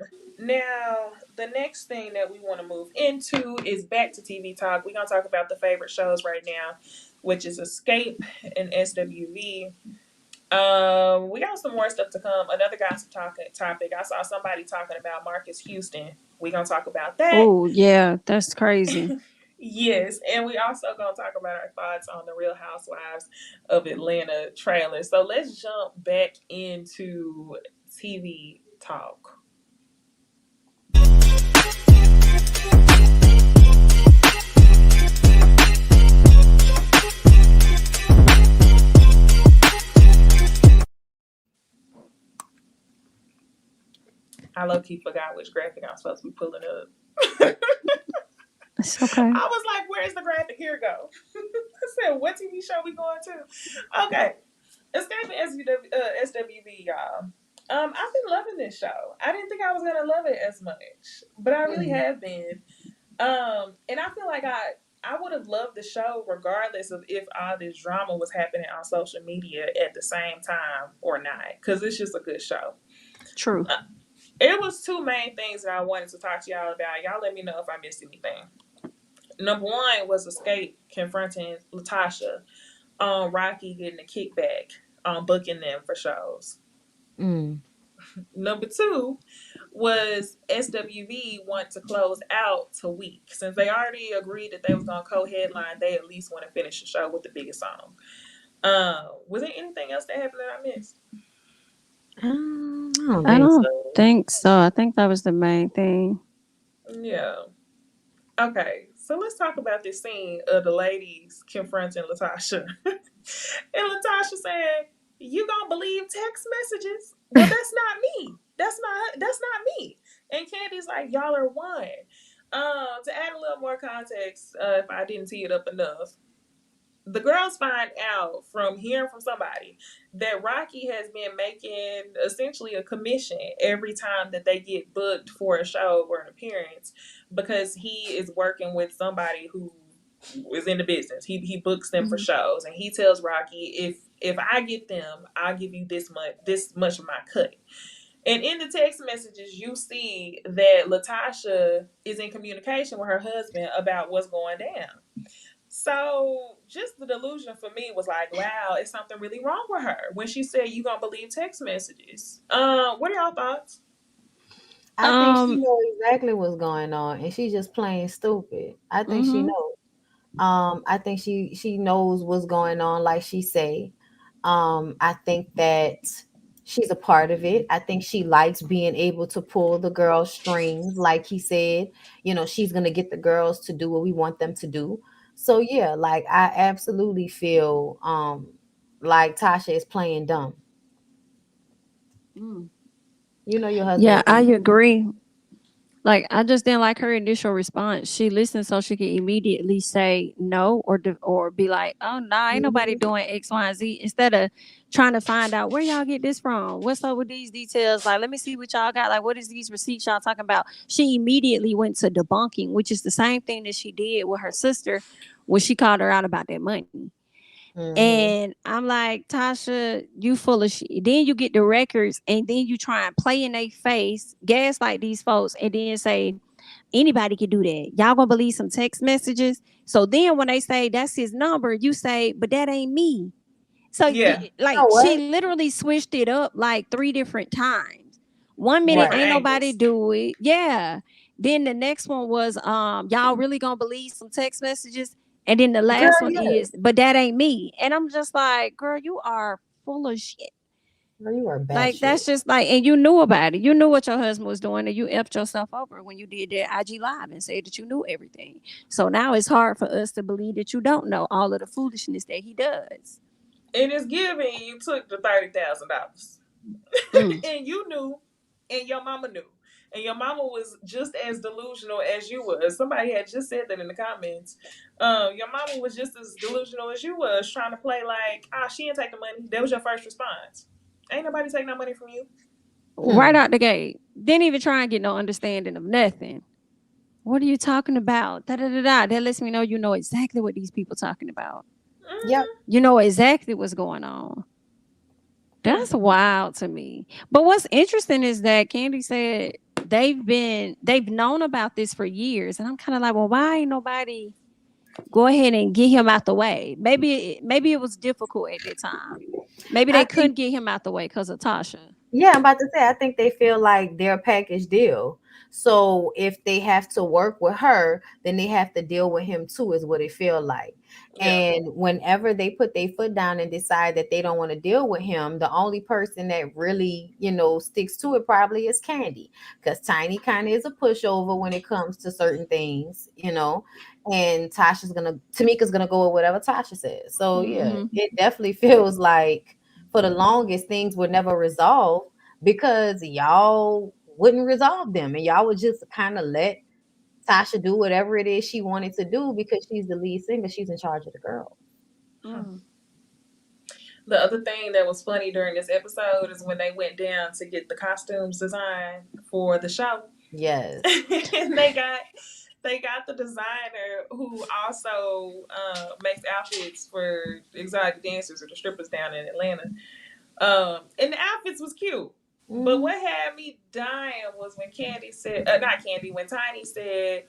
the next thing that we want to move into is back to TV talk. We're gonna talk about the favorite shows right now, which is Xscape and SWV. We got some more stuff to come. Another gossip topic. I saw somebody talking about Marcus Houston. We're gonna talk about that. Oh yeah, that's crazy. Yes, and we also gonna talk about our thoughts on the Real Housewives of Atlanta trailer. So let's jump back into TV talk. I low-key forgot which graphic I'm supposed to be pulling up. It's okay. I was like, where's the graphic? Here go. I said, what TV show we going to? Okay. Escaping SWV, y'all. I've been loving this show. I didn't think I was gonna love it as much, but I really have been. And I feel like I would have loved the show regardless of if all this drama was happening on social media at the same time or not, because it's just a good show. True. It was two main things that I wanted to talk to y'all about. Y'all let me know if I missed anything. Number one was Xscape confronting Latasha on Rocky getting a kickback on booking them for shows. Number two was SWV want to close out to Week. Since they already agreed that they was going to co-headline, they at least want to finish the show with the biggest song. Was there anything else that happened that I missed? I don't think so. I think that was the main thing. Yeah. Okay, so let's talk about this scene of the ladies confronting Latasha. And Latasha saying, "You gonna believe text messages? Well, that's not me. That's not me." And Candy's like, "Y'all are one." To add a little more context, if I didn't tee it up enough, the girls find out from hearing from somebody that Rocky has been making essentially a commission every time that they get booked for a show or an appearance, because he is working with somebody who is in the business. He books them for shows, and he tells Rocky, if I get them, I'll give you this much of my cut. And in the text messages, you see that Latasha is in communication with her husband about what's going down. So just the delusion for me was like, wow, it's something really wrong with her when she said, "You gonna believe text messages." What are y'all thoughts? I think she knows exactly what's going on, and she's just plain stupid. I think she knows. I think she knows what's going on, like she say. I think that she's a part of it. I think she likes being able to pull the girls' strings, like he said. She's gonna get the girls to do what we want them to do. So yeah, like I absolutely feel like Tasha is playing dumb. Your husband. Yeah, I agree. Like, I just didn't like her initial response. She listened so she could immediately say no, or be like, "Oh no, ain't nobody doing X, Y, and Z." Instead of trying to find out where y'all get this from, what's up with these details. Like, let me see what y'all got. Like, what is these receipts y'all talking about? She immediately went to debunking, which is the same thing that she did with her sister when she called her out about that money. And I'm like, Tasha, you full of shit. Then you get the records, and then you try and play in their face, gaslight these folks, and then say anybody can do that. Y'all gonna believe some text messages? So then when they say that's his number, you say, but that ain't me. So Yeah. she literally switched it up like 3 different times. One minute Different ain't nobody angles. do it. Yeah. Then the next one was y'all really gonna believe some text messages? And then the last one is, but that ain't me. And I'm just like, girl, you are full of shit. Girl, you are bad Like, shit. that's just like, and you knew about it. You knew what your husband was doing, and you effed yourself over when you did that IG live and said that you knew everything. So now it's hard for us to believe that you don't know all of the foolishness that he does. And it's giving you took the $30,000. And you knew, and your mama knew. And your mama was just as delusional as you was. Somebody had just said that in the comments. Your mama was just as delusional as you was, trying to play like, she didn't take the money. That was your first response. Ain't nobody take no money from you. Right out the gate. Didn't even try and get no understanding of nothing. What are you talking about? Da da da da. That lets me know you know exactly what these people talking about. Yep. You know exactly what's going on. That's wild to me. But what's interesting is that Candy said they've known about this for years, and I'm kind of like, well, why ain't nobody go ahead and get him out the way? Maybe it was difficult at that time. Maybe they couldn't get him out the way because of Tasha. Yeah, I'm about to say, I think they feel like they're a package deal. So if they have to work with her, then they have to deal with him too, is what it feel like. Yeah. And whenever they put their foot down and decide that they don't want to deal with him, the only person that really, sticks to it probably is Candy. Because Tiny kind of is a pushover when it comes to certain things. And Tamika's gonna go with whatever Tasha says. So yeah, it definitely feels like for the longest things were never resolved because y'all wouldn't resolve them, and y'all would just kind of let Tasha do whatever it is she wanted to do because she's the lead singer. She's in charge of the girl. Mm. The other thing that was funny during this episode is when they went down to get the costumes designed for the show. Yes. And they got the designer who also makes outfits for exotic dancers or the strippers down in Atlanta. And the outfits was cute. But Mm-hmm. what had me dying was when Candy said, not Candy, when Tiny said,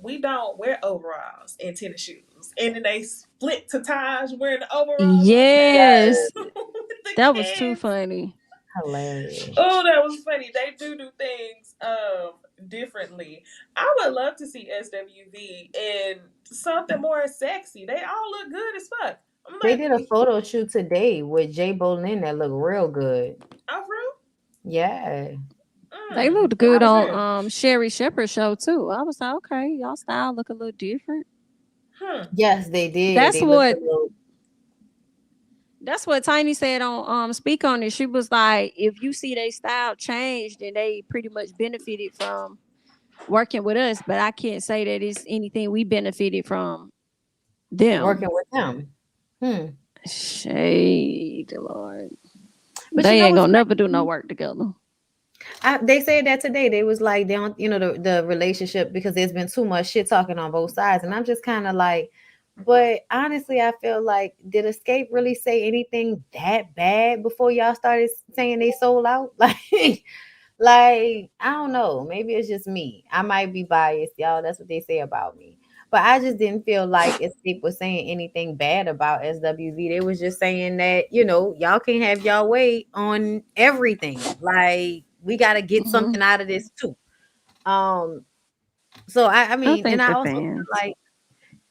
we don't wear overalls and tennis shoes. And then they split to Taj wearing the overalls on stage Yes. Yes, with the that was too kids. funny. Hilarious. Oh, that was funny. They do things differently. I would love to see SWV in something more sexy. They all look good as fuck. I'm They like, did a photo shoot today with Jay Bolin that looked real good. oh, Yeah. They real? looked Let good me on see. Sherry Shepherd's show too. I was like, okay, y'all style look a little different. Hmm. Yes, they did. That's They looked a what little. that's what Tiny said on Speak On It. She was like, if you see they style change, then they pretty much benefited from working with us. But I can't say that it's anything we benefited from them. Working with him. Hmm. Shade, Lord. But you They know ain't what's gonna never do no crazy? work together. They said that today. They was like, they don't, the relationship, because there's been too much shit talking on both sides. And I'm just kind of like, but honestly, I feel like, did Escape really say anything that bad before y'all started saying they sold out? Like, I don't know. Maybe it's just me. I might be biased, y'all. That's what they say about me. But I just didn't feel like Escape was saying anything bad about SWV. They was just saying that, y'all can't have y'all way on everything. Like, we gotta get Hmm. something out of this too. Um, so I I mean, and think I the also feel fans. like,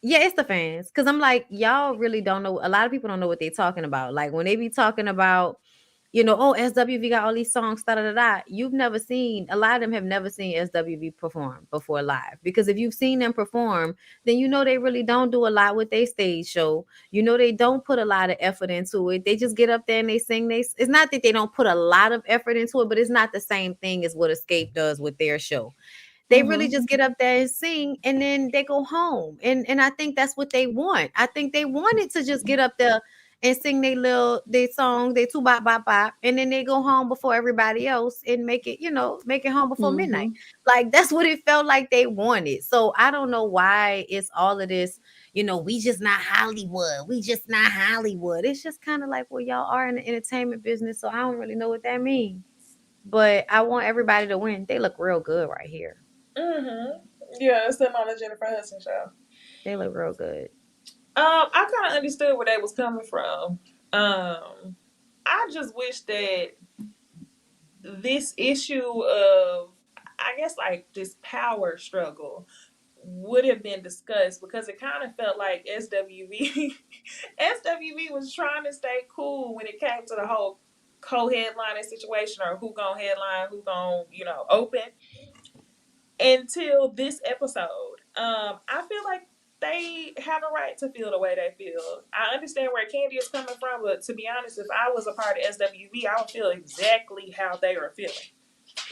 yeah, it's the fans. Cause I'm like, y'all really don't know. A lot of people don't know what they're talking about. Like when they be talking about, oh, SWV got all these songs, da da da da. You've never seen, a lot of them have never seen SWV perform before live. Because if you've seen them perform, then they really don't do a lot with their stage show. They don't put a lot of effort into it. They just get up there and they sing. It's not that they don't put a lot of effort into it, but it's not the same thing as what Escape does with their show. They really Hmm. just get up there and sing and then they go home. And I think that's what they want. I think they wanted to just get up there and sing their song, they two bop bop bop, and then they go home before everybody else and make it home before midnight. Hmm. Like that's what it felt like they wanted. So I don't know why it's all of this, we just not Hollywood. We just not Hollywood. It's just kind of like, well, y'all are in the entertainment business, so I don't really know what that means. But I want everybody to win. They look real good right here. Mm-hmm. Yeah, it's them on the Jennifer Hudson show. They look real good. I kind of understood where they was coming from. I just wish that this issue of, I guess, like this power struggle would have been discussed because it kind of felt like SWV SWV was trying to stay cool when it came to the whole co-headlining situation or who gonna headline, who gonna open until this episode. I feel like they have a right to feel the way they feel. I understand where Candy is coming from, but to be honest, if I was a part of SWV, I would feel exactly how they are feeling.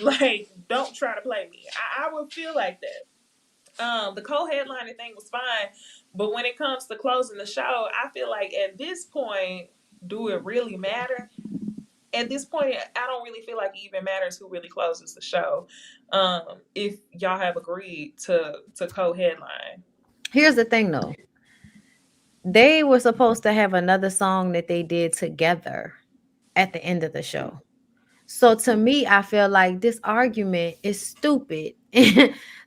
Like, don't try to play me. I would feel like that. The co-headlining thing was fine, but when it comes to closing the show, I feel like at this point, do it really matter? At this point, I don't really feel like it even matters who really closes the show. If y'all have agreed to co-headline. Here's the thing though. They were supposed to have another song that they did together at the end of the show. So to me, I feel like this argument is stupid.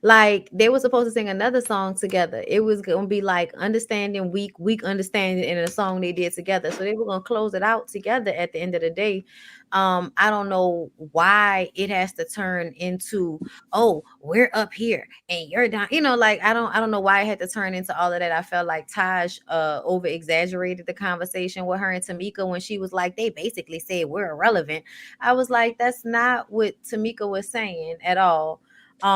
Like they were supposed to sing another song together. It was gonna be like understanding weak, weak understanding in a song they did together. So they were gonna close it out together at the end of the day. I don't know why it has to turn into, oh, we're up here and you're down. Like I don't know why it had to turn into all of that. I felt like Taj over exaggerated the conversation with her and Tamika when she was like, they basically said we're irrelevant. I was like, that's not what Tamika was saying at all.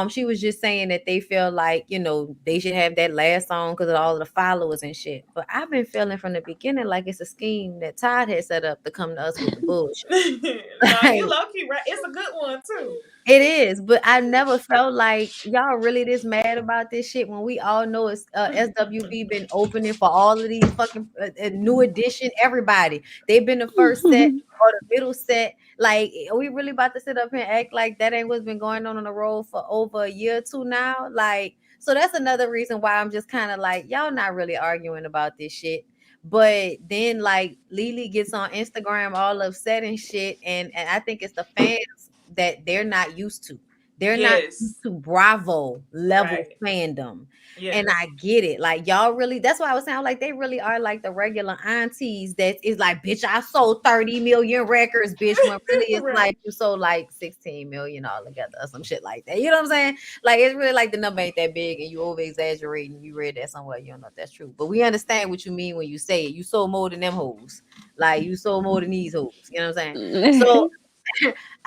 She was just saying that they feel like, they should have that last song because of all of the followers and shit. But I've been feeling from the beginning like it's a scheme that Todd had set up to come to us with the bullshit. No, you Like, low key right. It's a good one too. It is, but I never felt like y'all really this mad about this shit when we all know it's SWV been opening for all of these fucking new edition. Everybody, they've been the first set or the middle set. Like, are we really about to sit up here and act like that ain't what's been going on the road for over a year or two now? Like, so that's another reason why I'm just kind of like, y'all not really arguing about this shit. But then like Lily gets on Instagram all upset and shit, and I think it's the fans that they're not used to. They're not used Yes. to Bravo level Right. fandom. And Yes. I get it. Like y'all really, that's why I was saying like they really are like the regular aunties that is like, bitch, I sold 30 million records, bitch. When really it's Right. like you sold like 16 million all together or some shit like that. You know what I'm saying? Like it's really like the number ain't that big and you over exaggerating. You read that somewhere, you don't know if that's true. But we understand what you mean when you say it. You sold more than them hoes. Like you sold more than these hoes. You know what I'm saying? So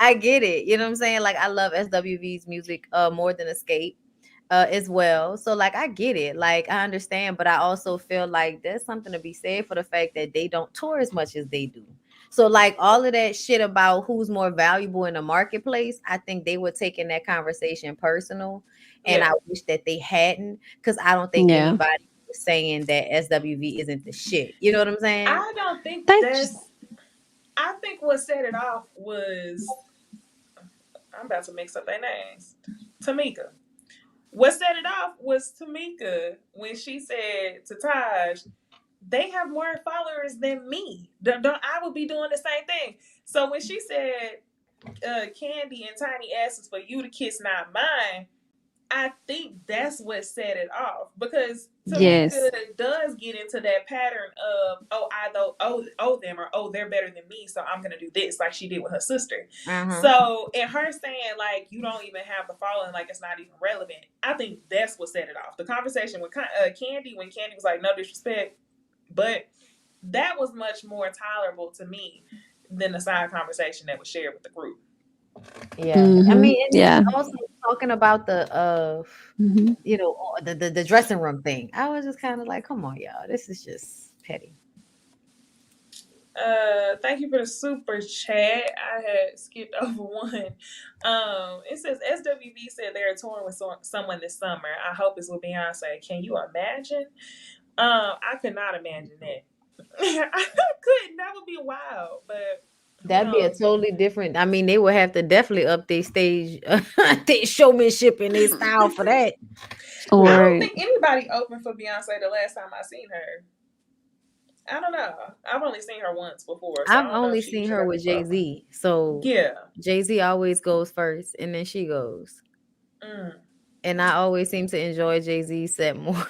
I get it. You know what I'm saying? Like I love SWV's music more than Escape as well. So like I get it. Like I understand, but I also feel like there's something to be said for the fact that they don't tour as much as they do. So like all of that shit about who's more valuable in the marketplace, I think they were taking that conversation personal. And I Yeah. wish that they hadn't, because I don't think Yeah. anybody was saying that SWV isn't the shit. You know what I'm saying? I don't think They just that's. I think what set it off was. I'm about to mix up their names. Tamika. What set it off was Tamika when she said to Taj, they have more followers than me. Don't I would be doing the same thing. So when she said, Candy and Tiny asks for you to kiss, not mine, I think that's what set it off because Tamika yes. does get into that pattern of I don't owe them or they're better than me, so I'm gonna do this like she did with her sister. Uh-huh. So and her saying like you don't even have the following, like it's not even relevant. I think that's what set it off. The conversation with Candy when Candy was like no disrespect, but that was much more tolerable to me than the side conversation that was shared with the group. Yeah. I mean, and then Yeah. also talking about the Hmm. the dressing room thing. I was just kind of like, come on, y'all. This is just petty. Thank you for the super chat. I had skipped over one. It says SWV said they're touring with someone this summer. I hope it's with Beyonce. Can you imagine? I could not imagine that. I couldn't. That would be wild, but who That'd be a knows? totally different. I mean, they would have to definitely up their stage, their showmanship and their style for that. I Shit. don't Or think anybody opened for Beyonce the last time I seen her. I don't know. I've only seen her once before, so I I've don't know if only she seen usually her open with for. Jay-Z. So Yeah. Jay-Z always goes first and then she goes. Mm. And I always seem to enjoy Jay-Z's set more.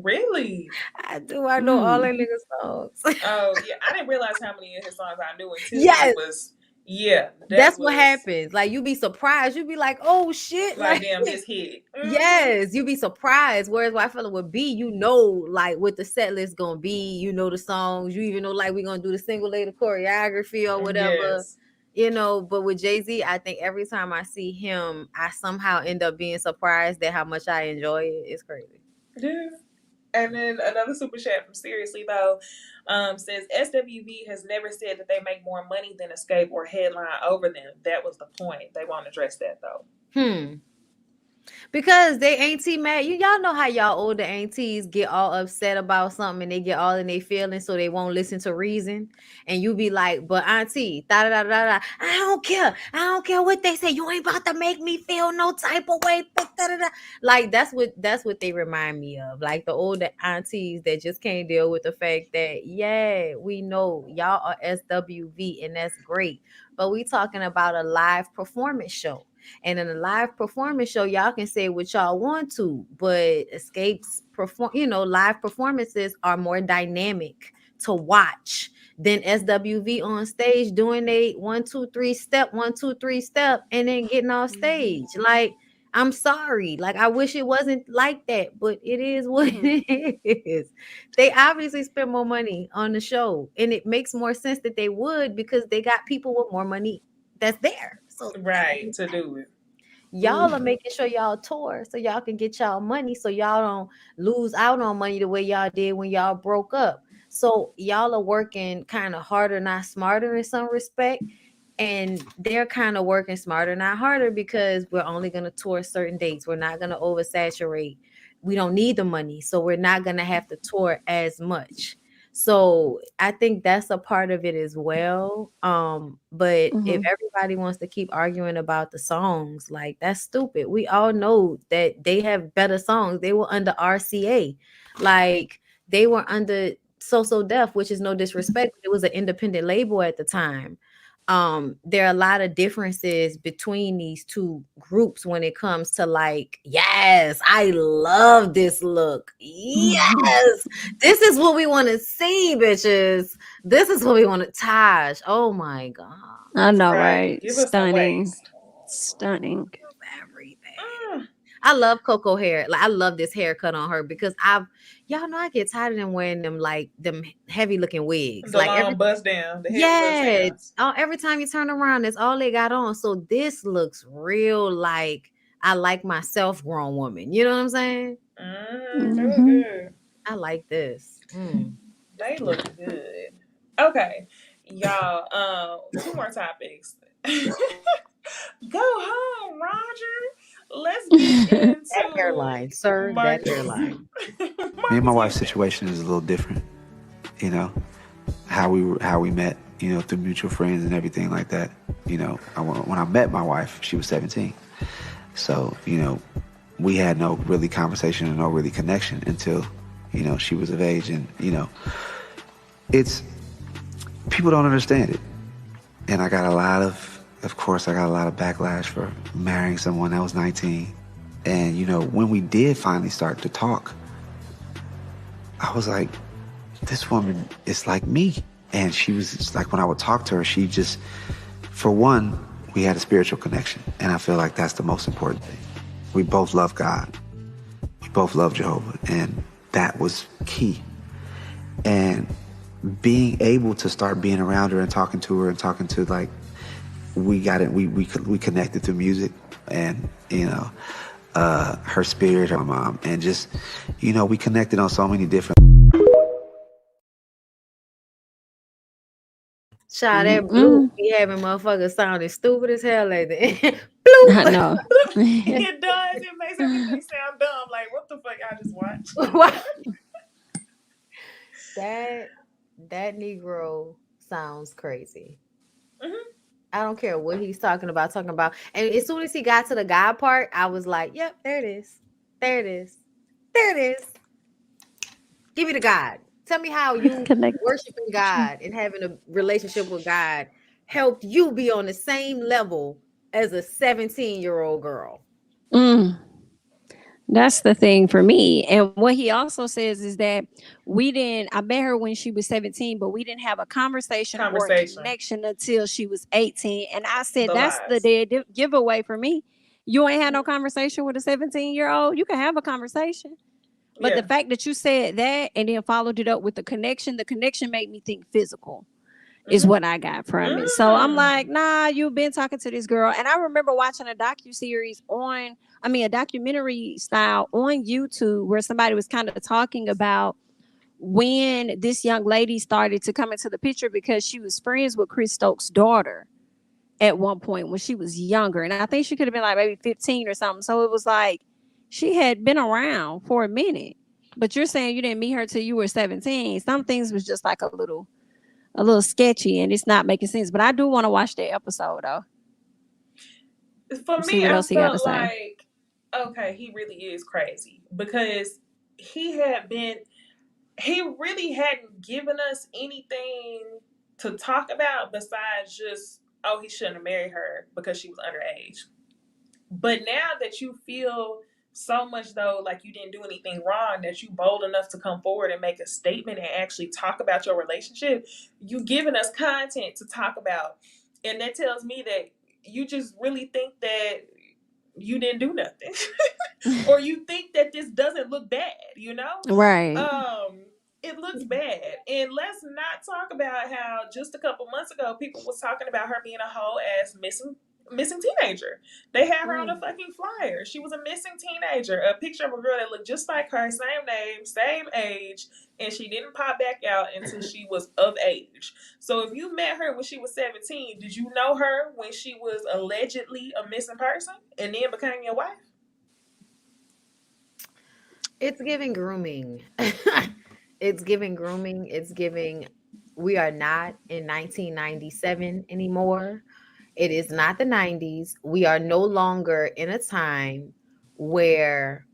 Really? I do. I know all mm, that nigga songs. Oh yeah, I didn't realize how many of his songs I knew until it Yes. was. Yeah, that That's what was happens. Like you be surprised. You be like, oh shit. like Like damn this hit. Mm-hmm. yes, you be surprised. Whereas what I feel it would be, you know, like what the set list gonna be, you know the songs, you even know like we're gonna do the single lady choreography or whatever, Yes. but with Jay-Z, I think every time I see him, I somehow end up being surprised at how much I enjoy it. It's crazy. Yeah. And then another super chat from Seriously though says SWV has never said that they make more money than Escape or Headline over them. That was the point. They won't address that though. Hmm. Because they auntie mad. Y'all know how y'all older aunties get all upset about something and they get all in their feelings so they won't listen to reason. And you be like, but auntie, da da da da da. I don't care. I don't care what they say. You ain't about to make me feel no type of way. Da, da, da, da. Like that's what they remind me of. Like the older aunties that just can't deal with the fact that, yeah, we know y'all are SWV and that's great. But we talking about a live performance show. And in a live performance show, y'all can say what y'all want to, but live performances are more dynamic to watch than SWV on stage doing a 1 2 3 step, 1 2 3 step, and then getting off stage. Like, I'm sorry. Like, I wish it wasn't like that, but it is what it is. They obviously spend more money on the show, and it makes more sense that they would because they got people with more money that's there. So Right, to do it. y'all are making sure y'all tour so y'all can get y'all money so y'all don't lose out on money the way y'all did when y'all broke up. So y'all are working kind of harder, not smarter in some respect. And they're kind of working smarter, not harder, because we're only going to tour certain dates. We're not going to oversaturate. We don't need the money, so we're not going to have to tour as much. So I think that's a part of it as well. But if everybody wants to keep arguing about the songs, like, that's stupid. We all know that they have better songs. They were under RCA, like they were under So Def, which is no disrespect. It was an independent label at the time. There are a lot of differences between these two groups when it comes to, like, yes, I love this look. Yes, this is what we want to see, bitches. This is what we want to Taj. Oh my god. I know, right? Give us Stunning. waist. Stunning. Everything. I love Coco hair. Like, I love this haircut on her because y'all know I get tired of them wearing them, like, them heavy looking wigs. The like long bust down. Every time you turn around, that's all they got on. So this looks real, like, I like my self-grown woman. You know what I'm saying? Good. I like this. They look good. Okay, y'all. 2 more topics. Go home, Roger. Let's get into that hairline, sir. That hairline. Me and my wife's situation is a little different. You know, how we met. You know, through mutual friends and everything like that. You know, when I met my wife, she was 17. So, you know, we had no really conversation and no really connection until, you know, she was of age. And, you know, people don't understand it. And I got a lot of backlash for marrying someone that was 19. And, you know, when we did finally start to talk, I was like, this woman is like me. And she was just like, when I would talk to her, she just, for one, we had a spiritual connection. And I feel like that's the most important thing. We both love God. We both love Jehovah. And that was key. And being able to start being around her and talking to, like, we got it. We connected through music and, you know, her spirit, her mom, and just, you know, we connected on so many different. Child, that blue be having motherfuckers sounding stupid as hell like that. I know. It does. It makes everything sound dumb. Like, what the fuck I just watched? That Negro sounds crazy. I don't care what he's talking about. And as soon as he got to the God part, I was like, yep, there it is. Give me the God. Tell me how you worshiping God and having a relationship with God helped you be on the same level as a 17-year-old girl. That's the thing for me. And what he also says is that I met her when she was 17, but we didn't have a conversation or a connection until she was 18. And I said, that's the dead giveaway for me. You ain't had no conversation with a 17-year-old. You can have a conversation. But the fact that you said that and then followed it up with the connection made me think physical is what I got from it. So I'm like, nah, you've been talking to this girl. And I remember watching a documentary style on YouTube where somebody was kind of talking about when this young lady started to come into the picture because she was friends with Chris Stokes' daughter at one point when she was younger. And I think she could have been like maybe 15 or something. So it was like she had been around for a minute. But you're saying you didn't meet her till you were 17. Some things was just like a little sketchy and it's not making sense. But I do want to watch that episode though. For me, I felt like, okay, he really is crazy because he really hadn't given us anything to talk about besides just, he shouldn't have married her because she was underage. But now that you feel so much though like you didn't do anything wrong, that you bold enough to come forward and make a statement and actually talk about your relationship, you giving us content to talk about. And that tells me that you just really think that you didn't do nothing. Or you think that this doesn't look bad, you know? Right. It looks bad. And let's not talk about how just a couple months ago people was talking about her being a whole ass missing missing teenager. They had her on a fucking flyer. She was a missing teenager. A picture of a girl that looked just like her, same name, same age, and she didn't pop back out until she was of age. So if you met her when she was 17, did you know her when she was allegedly a missing person and then became your wife? It's giving grooming. It's giving grooming. It's giving. We are not in 1997 anymore. It is not the 90s. We are no longer in a time where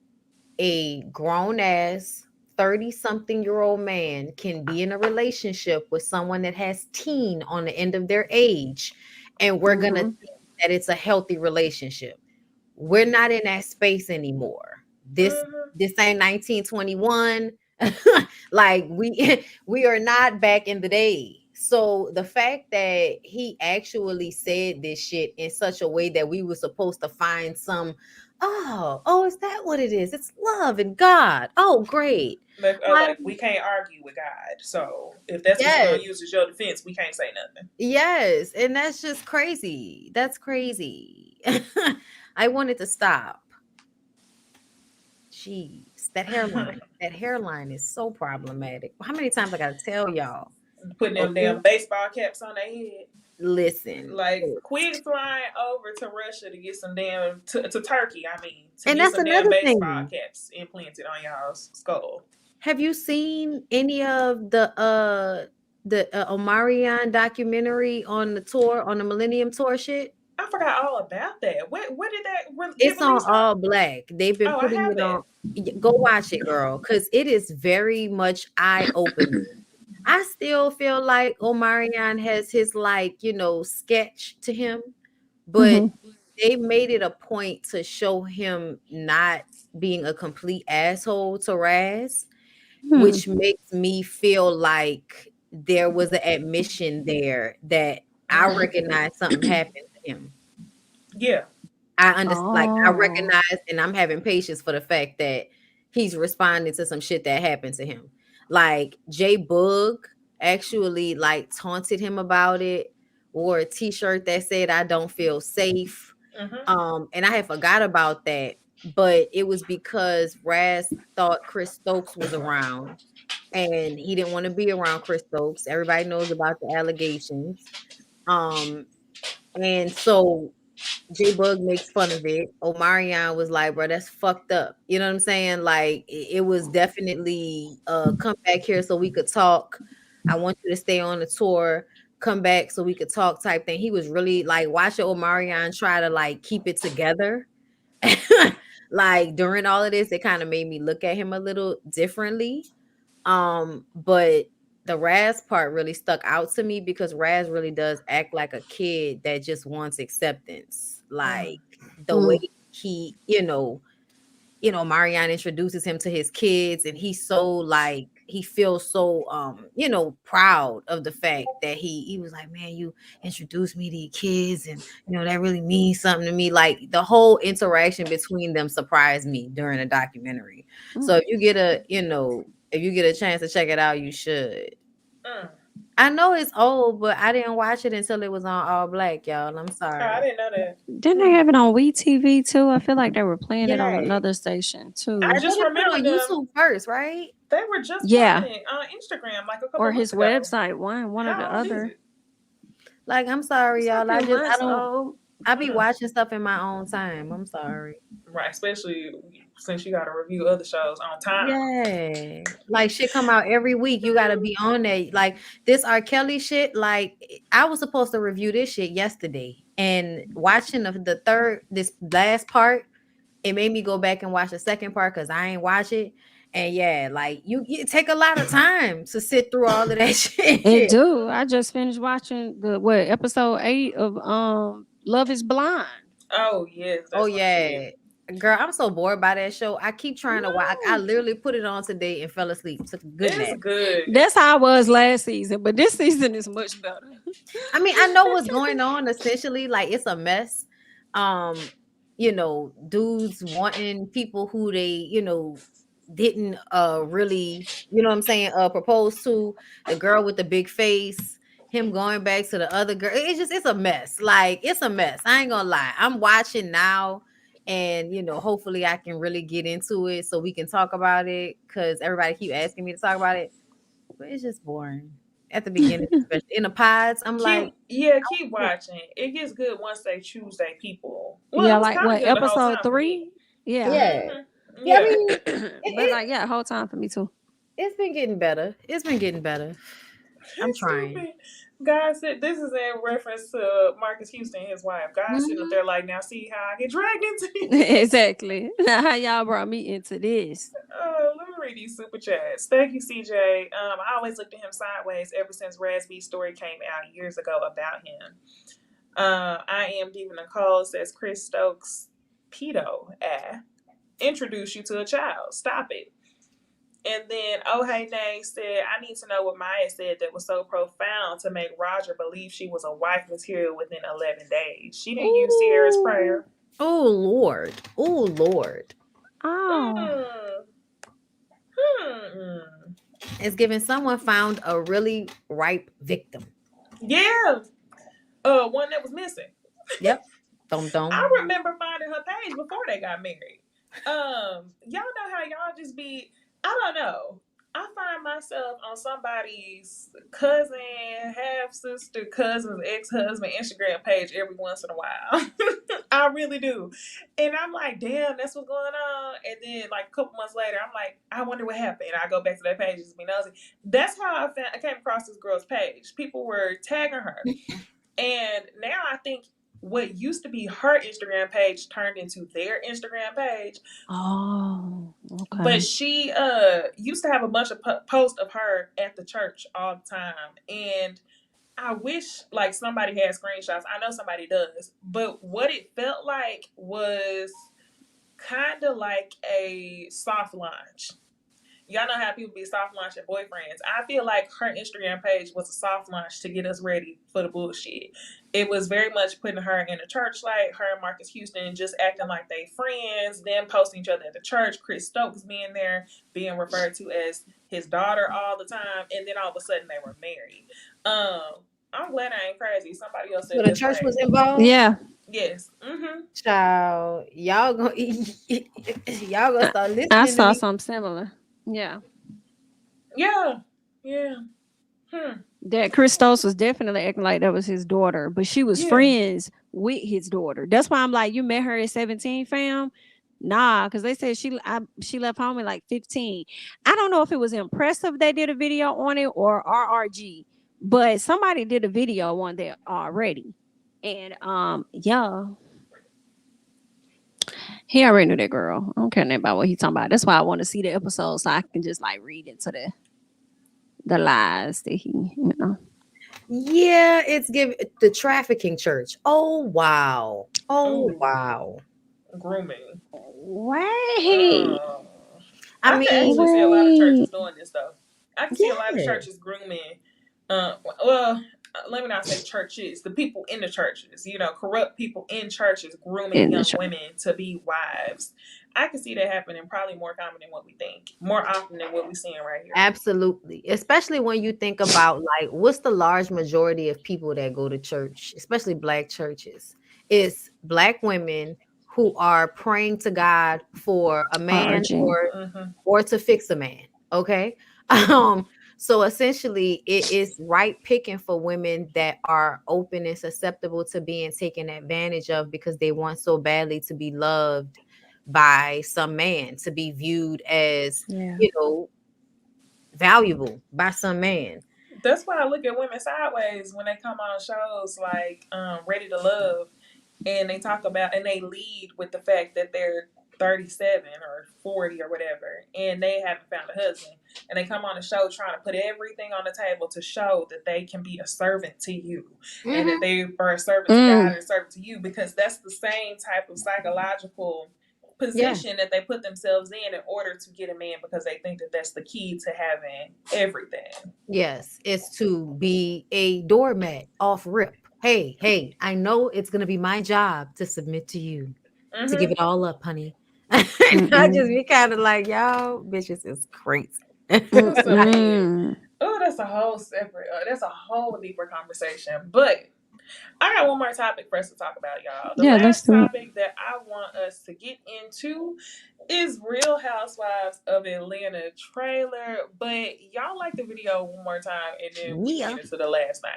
a grown ass 30 something year old man can be in a relationship with someone that has teen on the end of their age, and we're going to think that it's a healthy relationship. We're not in that space anymore. This ain't 1921. Like we are not back in the day. So the fact that he actually said this shit in such a way that we were supposed to find some, is that what it is? It's love and God. Oh, great. Like we can't argue with God. So if that's what you're gonna use as your defense, we can't say nothing. Yes, and that's just crazy. That's crazy. I wanted to stop. Jeez, that hairline is so problematic. How many times I gotta tell y'all? Putting them damn baseball caps on their head. Listen, like quit flying over to Russia to get some damn to Turkey. I mean, to and get that's some another damn thing. Baseball caps implanted on y'all's skull. Have you seen any of the Omarion documentary on the tour, on the Millennium Tour shit? I forgot all about that. What did that? It's on All Black. They've been putting it on. Go watch it, girl, because it is very much eye-opening. I still feel like Omarion has his sketch to him, but they made it a point to show him not being a complete asshole to Raz, which makes me feel like there was an admission there that I recognize something happened to him. Yeah. I understand. Like, I recognize, and I'm having patience for the fact that he's responding to some shit that happened to him. Like, J Boog actually taunted him about it, wore a t-shirt that said "I don't feel safe." And I had forgot about that, but it was because Raz thought Chris Stokes was around and he didn't want to be around Chris Stokes. Everybody knows about the allegations. And so J Bug makes fun of it. Omarion was like, bro, that's fucked up. You know what I'm saying? Like, it was definitely come back here so we could talk. I want you to stay on the tour. Come back so we could talk type thing. He was really like watching Omarion try to keep it together. Like during all of this, it kind of made me look at him a little differently. But the Raz part really stuck out to me because Raz really does act like a kid that just wants acceptance. Like the way he, Marianne introduces him to his kids, and he's so he feels so proud of the fact that he was like, man, you introduced me to your kids, and that really means something to me. Like the whole interaction between them surprised me during the documentary. So if you get a chance to check it out, you should. I know it's old, but I didn't watch it until it was on All Black, y'all. I'm sorry. I didn't know that. Didn't they have it on WeTV too? I feel like they were playing it on another station too. I just remember on YouTube first, right? They were just playing it on Instagram like a couple or his ago. website, one or the other. Like, I'm sorry, y'all. I be watching stuff in my own time. I'm sorry. Right, especially since you got to review other shows on time. Yeah, like shit come out every week. You got to be on there. Like this R. Kelly shit. Like I was supposed to review this shit yesterday, and watching this last part, it made me go back and watch the second part because I ain't watch it. And yeah, like you take a lot of time to sit through all of that shit. It do. I just finished watching episode 8 of Love Is Blind. Oh yes. Oh yeah. Girl, I'm so bored by that show. I keep trying to watch. I literally put it on today and fell asleep. Took a good nap. Good. That's how I was last season, but this season is much better. I mean, I know what's going on. Essentially, like it's a mess. Dudes wanting people who they, didn't really, propose to. The girl with the big face, him going back to the other girl. It's a mess. Like, it's a mess. I ain't gonna lie. I'm watching now, and hopefully I can really get into it so we can talk about it, because everybody keep asking me to talk about it, but it's just boring at the beginning, especially in the pods. I'm like, keep watching. It gets good once they choose their people. Well, Yeah, it was like kind of what, good the whole episode time for 3? me. Yeah. yeah, Mm-hmm. yeah. I Yeah. mean, But like, yeah, whole time for me too. it's been getting better. It's been getting better. I'm It's trying. stupid. God said this is in reference to Marcus Houston and his wife. God sitting up there like, now see how I get dragged into this. Exactly. How y'all brought me into this. Let me read these super chats. Thank you, CJ. I always looked at him sideways ever since Razby's story came out years ago about him. I am Diva Nicole says Chris Stokes pedo introduce you to a child. Stop it. And then Oh Hey Nay said, I need to know what Maya said that was so profound to make Roger believe she was a wife material within 11 days. She didn't use Sierra's prayer. Oh Lord. Oh Lord. Oh. It's giving someone found a really ripe victim. Yeah. One that was missing. Yep. Dum. I remember finding her page before they got married. Y'all know how y'all just be, I don't know. I find myself on somebody's cousin, half sister, cousin's ex-husband Instagram page every once in a while. I really do. And I'm like, damn, that's what's going on. And then like a couple months later, I'm like, I wonder what happened. I go back to that page and be nosy. That's how I came across this girl's page. People were tagging her. And now I think what used to be her Instagram page turned into their Instagram page. Oh, okay. But she used to have a bunch of posts of her at the church all the time. And I wish like somebody had screenshots. I know somebody does. But what it felt like was kind of like a soft launch. Y'all know how people be soft launching boyfriends. I feel like her Instagram page was a soft launch to get us ready for the bullshit. It was very much putting her in a church light, her and Marcus Houston just acting like they friends, then posting each other at the church, Chris Stokes being there, being referred to as his daughter all the time, and then all of a sudden they were married. I'm glad I ain't crazy. Somebody else said So the church was involved? Yeah. Yes. Mm-hmm. Child, y'all gonna start listening. I saw something similar. Yeah. Yeah. That Christos was definitely acting like that was his daughter, but she was friends with his daughter. That's why I'm like, you met her at 17, fam? Nah, because they said she left home at like 15. I don't know if it was impressive they did a video on it or RRG, but somebody did a video on there already. And yeah. He already knew that girl. I don't care nothing about what he's talking about. That's why I want to see the episode so I can just like read into the lies that he, Yeah, it's give the trafficking church. Oh wow. Wow. Grooming. Wait. I can actually see a lot of churches doing this though. I can see a lot of churches grooming. Well, let me not say churches. The people in the churches, corrupt people in churches grooming young women to be wives. I can see that happening probably more common than what we think, more often than what we're seeing right here. Absolutely. Especially when you think about like what's the large majority of people that go to church, especially Black churches. It's Black women who are praying to God for a man or to fix a man. Okay. So essentially it is right picking for women that are open and susceptible to being taken advantage of because they want so badly to be loved by some man, to be viewed as, valuable by some man. That's why I look at women sideways when they come on shows like Ready to Love, and they talk about and they lead with the fact that they're 37 or 40 or whatever, and they haven't found a husband, and they come on the show trying to put everything on the table to show that they can be a servant to you, and that they are a servant to God and a servant to you, because that's the same type of psychological position that they put themselves in order to get a man, because they think that that's the key to having everything. Yes, it's to be a doormat off rip. Hey, I know it's going to be my job to submit to you, to give it all up, honey. I just be kind of like, y'all bitches is crazy. Oh, that's that's a whole separate. That's a whole deeper conversation. But I got one more topic for us to talk about, y'all. The last topic that I want us to get into is Real Housewives of Atlanta trailer. But y'all like the video one more time, and then we get into the last thing.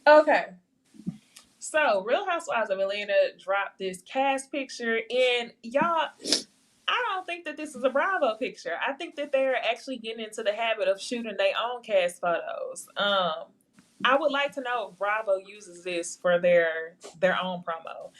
Okay. So, Real Housewives of Atlanta dropped this cast picture, and y'all, I don't think that this is a Bravo picture. I think that they're actually getting into the habit of shooting their own cast photos. I would like to know if Bravo uses this for their own promo.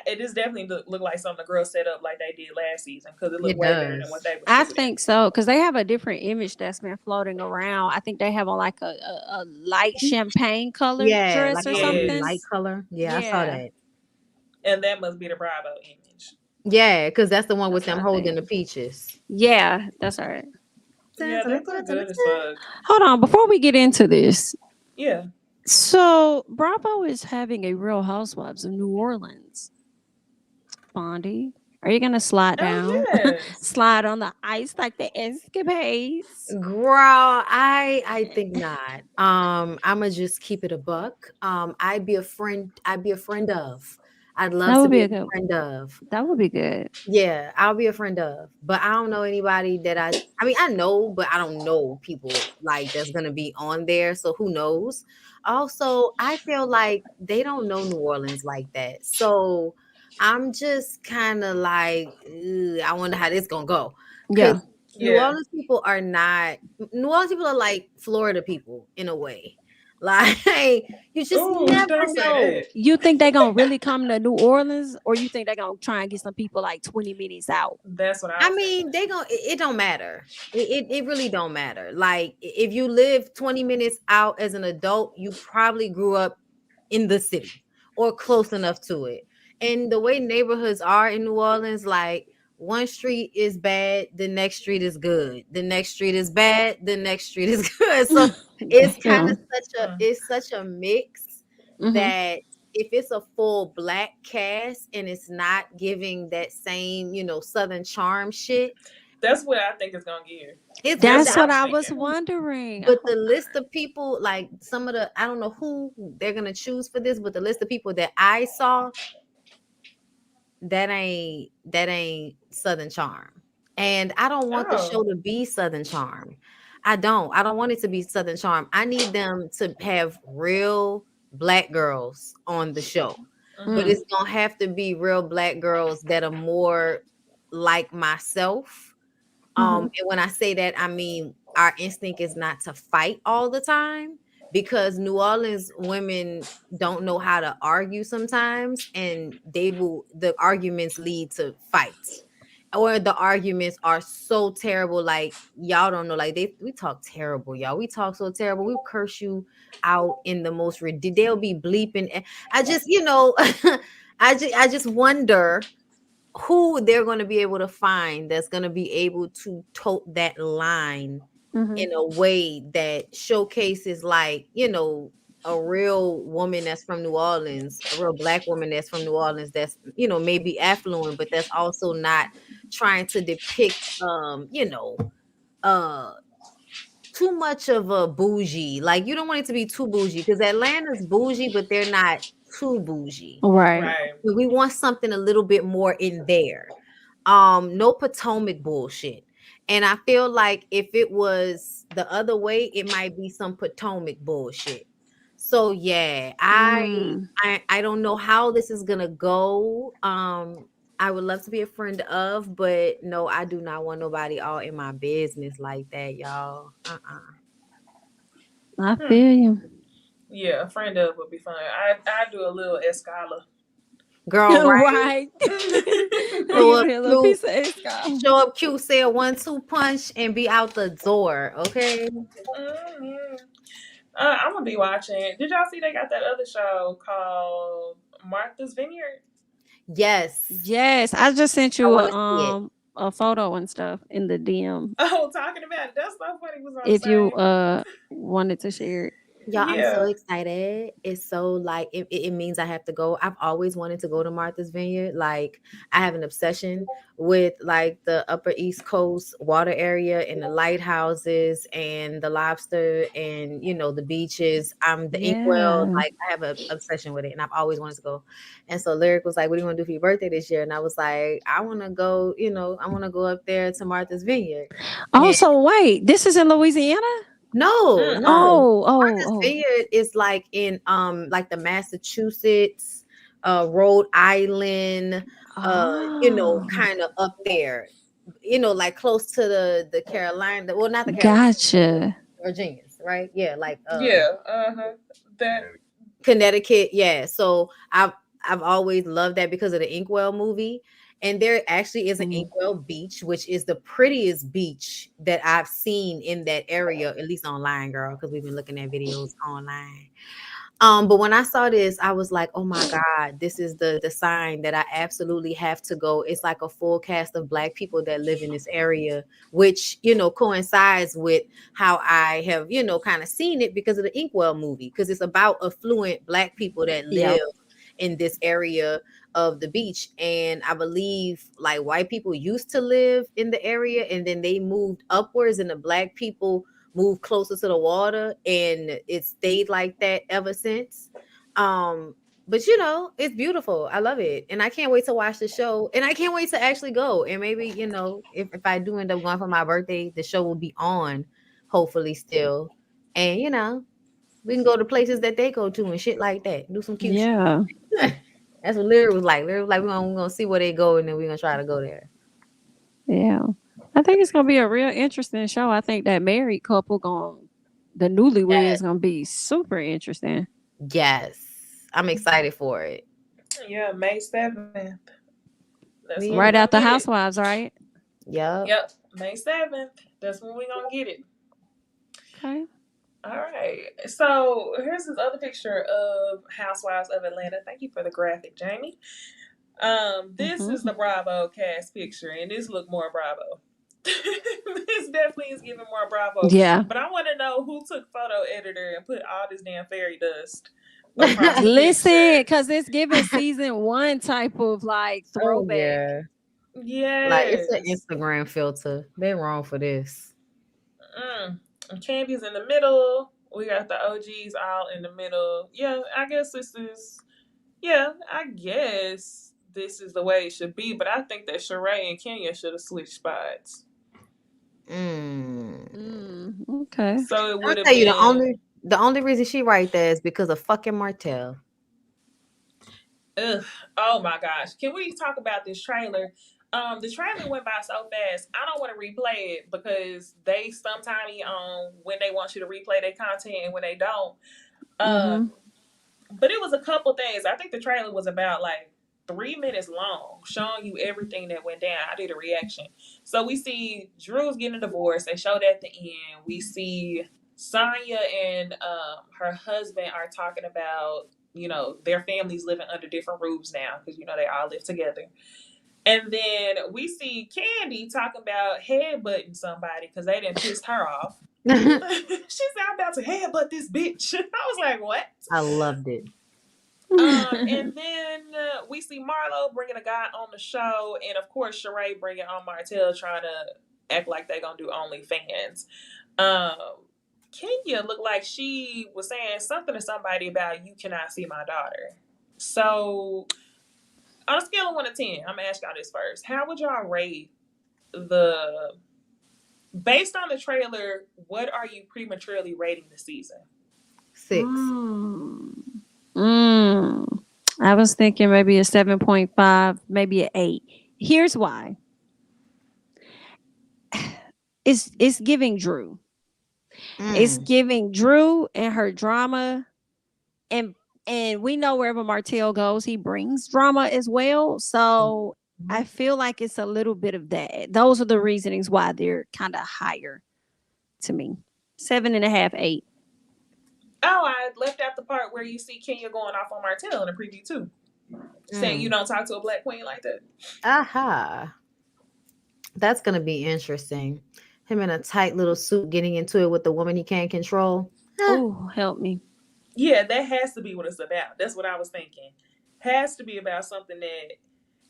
It just definitely look like something the girls set up like they did last season, because it looked way better than what they were shooting. I think so, because they have a different image that's been floating around. I think they have on like a light champagne colored dress or something. Light color. Yeah, I saw that. And that must be the Bravo image. Yeah, because that's the one with them holding the peaches. Yeah, that's all right. Yeah, they look good as fuck. Hold on, before we get into this. Yeah. So Bravo is having a Real Housewives of New Orleans. Bondi, are you gonna slide down? Yes. Slide on the ice like the escapades? Girl, I think not. I'ma just keep it a buck. I'd be a friend of. I'd love to be a friend of. That would be good. Yeah, I'll be a friend of. But I don't know anybody that I mean, I know, but I don't know people like that's gonna be on there. So who knows? Also, I feel like they don't know New Orleans like that. So I'm just kind of like, I wonder how this gonna go. Yeah. New Orleans people are like Florida people in a way. Like, you just never know. You think they're gonna really come to New Orleans, or you think they're gonna try and get some people like 20 minutes out? That's what I mean. They gonna. It don't matter. It really don't matter. Like, if you live 20 minutes out as an adult, you probably grew up in the city or close enough to it. And the way neighborhoods are in New Orleans, like, one street is bad, the next street is good. The next street is bad, the next street is good. So it's kind of such a mix that if it's a full black cast and it's not giving that same, Southern charm shit. That's what I think it's gonna give. That's what I was wondering. But the list of people, like some of the, I don't know who they're gonna choose for this, but the list of people that I saw, that ain't Southern charm. And I don't want the show to be Southern charm. I don't want it to be Southern charm. I need them to have real black girls on the show. But it's gonna have to be real black girls that are more like myself. And when I say that, I mean our instinct is not to fight all the time, because New Orleans women don't know how to argue sometimes, and the arguments lead to fights, or the arguments are so terrible, like y'all don't know, like we talk terrible, y'all. We talk so terrible. We curse you out in the most ridiculous. They'll be bleeping. I just, I just wonder who they're going to be able to find that's going to be able to tote that line in a way that showcases, like, a real woman that's from New Orleans, a real black woman that's from New Orleans, that's, maybe affluent, but that's also not trying to depict, too much of a bougie. Like, you don't want it to be too bougie, because Atlanta's bougie, but they're not too bougie. Right. We want something a little bit more in there. No Potomac bullshit. And I feel like if it was the other way, it might be some Potomac bullshit. So yeah, I don't know how this is gonna go. I would love to be a friend of, but no, I do not want nobody all in my business like that, y'all. I feel you. Yeah, a friend of would be fun. I do a little Escala. Girl, right? Show up cute, say a 1-2 punch, and be out the door. Okay. I'm gonna be watching. Did y'all see they got that other show called Martha's Vineyard? Yes. I just sent you a photo and stuff in the DM. Oh, talking about it. That's so funny. Was on if you wanted to share it. Y'all, I'm so Yeah. excited. It's so like it means I have to go. I've always wanted to go to Martha's Vineyard. Like I have an obsession with like the Upper East Coast water area and the lighthouses and the lobster and the beaches. I'm the inkwell. Yeah. Like I have an obsession with it, and I've always wanted to go. And so Lyric was like, "What do you want to do for your birthday this year?" And I was like, "I want to go. I want to go up there to Martha's Vineyard." Oh, so wait, this is in Louisiana? No, Mm-mm. no. Oh, Martha's oh, oh. Vineyard is like in like the Massachusetts, Rhode Island, Oh, kind of up there. Like close to the Carolina, well not the Carolina, gotcha. Virginians, right? Yeah, like Yeah. That. Connecticut. Yeah. So I've always loved that because of the Inkwell movie. And there actually is an Mm. Inkwell Beach, which is the prettiest beach that I've seen in that area, at least online, girl, because we've been looking at videos online. But when I saw this, I was like, oh my God, this is the sign that I absolutely have to go. It's like a full cast of Black people that live in this area, which, coincides with how I have, kind of seen it because of the Inkwell movie, because it's about affluent Black people that live Yep. in this area of the beach. And I believe like white people used to live in the area and then they moved upwards and the Black people moved closer to the water and it stayed like that ever since. But it's beautiful. I love it. And I can't wait to watch the show. And I can't wait to actually go. And maybe, if I do end up going for my birthday, the show will be on, hopefully still. And we can go to places that they go to and shit like that. Do some cute shit. Yeah. That's what Lyra was like. Lyra was like, we're gonna see where they go and then we're gonna try to go there. Yeah. I think it's gonna be a real interesting show. I think that married couple the newlyweds gonna be super interesting. Yes. I'm excited for it. Yeah. May 7th. That's when Right we gonna after get it. Housewives, right? Yep. Yep. May 7th. That's when we gonna get it. Okay. All right. So here's this other picture of Housewives of Atlanta. Thank you for the graphic, Jamie. This is the Bravo cast picture, and this look more Bravo. This definitely is giving more Bravo. Yeah. But I want to know who took photo editor and put all this damn fairy dust across the Listen, picture. because it's giving season 1 type of like Oh throwback. yeah. Like it's an Yes. Instagram filter. They're wrong for this. And Candy's in the middle. We got the OGs all in the middle. Yeah, I guess this is the way it should be, but I think that Sheree and Kenya should have switched spots. Okay. So it would I'll have tell you been the only reason she right there is because of fucking Martell. ugh. Oh my gosh. Can we talk about this trailer? The trailer went by so fast. I don't want to replay it because they sometimes when they want you to replay their content and when they don't. But it was a couple things. I think the trailer was about like 3 minutes long, showing you everything that went down. I did a reaction. So we see Drew's getting a divorce. They showed at the end. We see Sonya and her husband are talking about, their families living under different roofs now because, they all live together. And then we see Candy talking about headbutting somebody because they done pissed her off. She said, I'm about to headbutt this bitch. I was like, what? I loved it. And then we see Marlo bringing a guy on the show. And of course, Sheree bringing on Martell trying to act like they're going to do OnlyFans. Kenya looked like she was saying something to somebody about you cannot see my daughter. So on a scale of 1 to 10, I'm going to ask y'all this first. How would y'all rate based on the trailer, what are you prematurely rating the season? 6. I was thinking maybe a 7.5, maybe an 8. Here's why. It's giving Drew. It's giving Drew and her drama, and we know wherever Martell goes, he brings drama as well. So I feel like it's a little bit of that. Those are the reasonings why they're kind of higher to me. 7.5, 8. Oh, I left out the part where you see Kenya going off on Martell in the preview too, saying you don't talk to a Black queen like that. Aha. That's gonna be interesting. Him in a tight little suit getting into it with the woman he can't control. Oh, help me. Yeah, that has to be what it's about. That's what I was thinking. Has to be about something that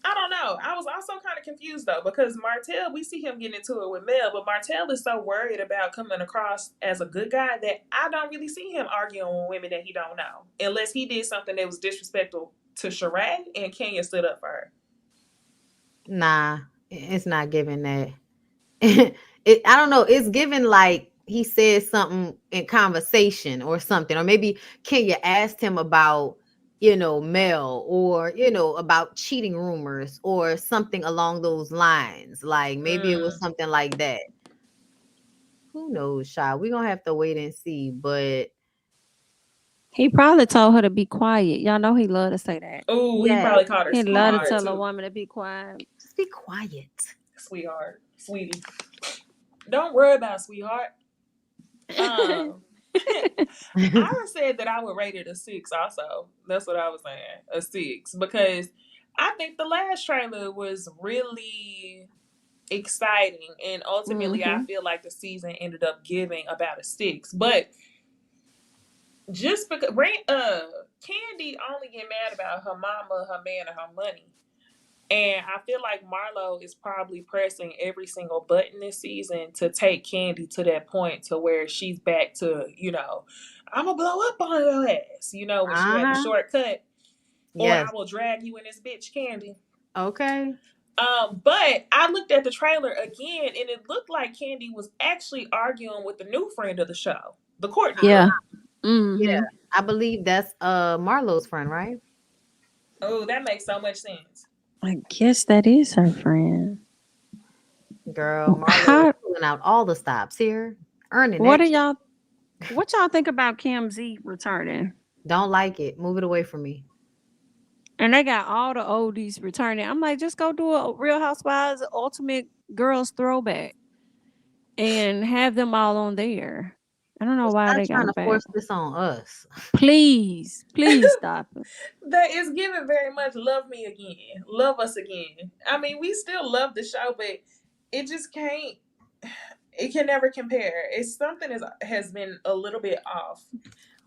I don't know. I was also kind of confused though because Martell, we see him getting into it with Mel, but Martell is so worried about coming across as a good guy that I don't really see him arguing with women that he don't know, unless he did something that was disrespectful to Sheree and Kenya stood up for her. Nah, it's not giving that. I don't know. It's given like he said something in conversation or something, or maybe Kenya asked him about, Mel, or about cheating rumors or something along those lines. Like maybe it was something like that. Who knows, child? We're gonna have to wait and see. But He probably told her to be quiet. Y'all know he loved to say that. Oh, he yeah, probably called her He loved to sweetheart tell a too. woman to be quiet. just be quiet. Sweetheart, sweetie. Don't worry about it, sweetheart. I said that I would rate it a 6 also. That's what I was saying. A 6. Because I think the last trailer was really exciting. And ultimately I feel like the season ended up giving about a 6. But just because Candy only get mad about her mama, her man, and her money. And I feel like Marlo is probably pressing every single button this season to take Candy to that point to where she's back to, I'm going to blow up on your ass, when she had the shortcut. Or Yes. I will drag you in this bitch, Candy. Okay. But I looked at the trailer again and it looked like Candy was actually arguing with the new friend of the show, the Courtney. Yeah. Yeah. I believe that's Marlo's friend, right? Oh, that makes so much sense. I guess that is her friend. Girl, Marlo pulling out all the stops here, earning What it. what y'all think about Kim Z returning? Don't like it. Move it away from me. And they got all the oldies returning. I'm like, just go do a Real Housewives Ultimate Girls Throwback and have them all on there. I don't know why Stop they got trying them to back. force this on us. Please stop it. That is given very much love me again. Love us again. I mean, we still love the show, but it just can't. It can never compare. It's something has been a little bit off.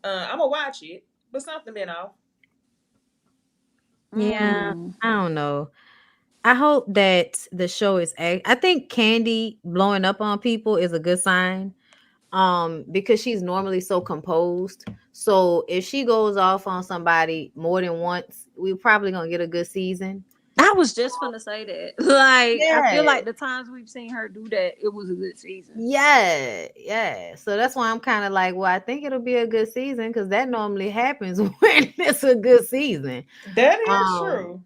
I'm gonna watch it, but something been off. Yeah, I don't know. I hope that the show is. I think Candy blowing up on people is a good sign. Because she's normally so composed. So if she goes off on somebody more than once, we're probably gonna get a good season. I was just gonna say that. Like, I feel Yeah. like the times we've seen her do that, it was a good season. Yeah. So that's why I'm kind of like, well, I think it'll be a good season because that normally happens when it's a good season. That is true.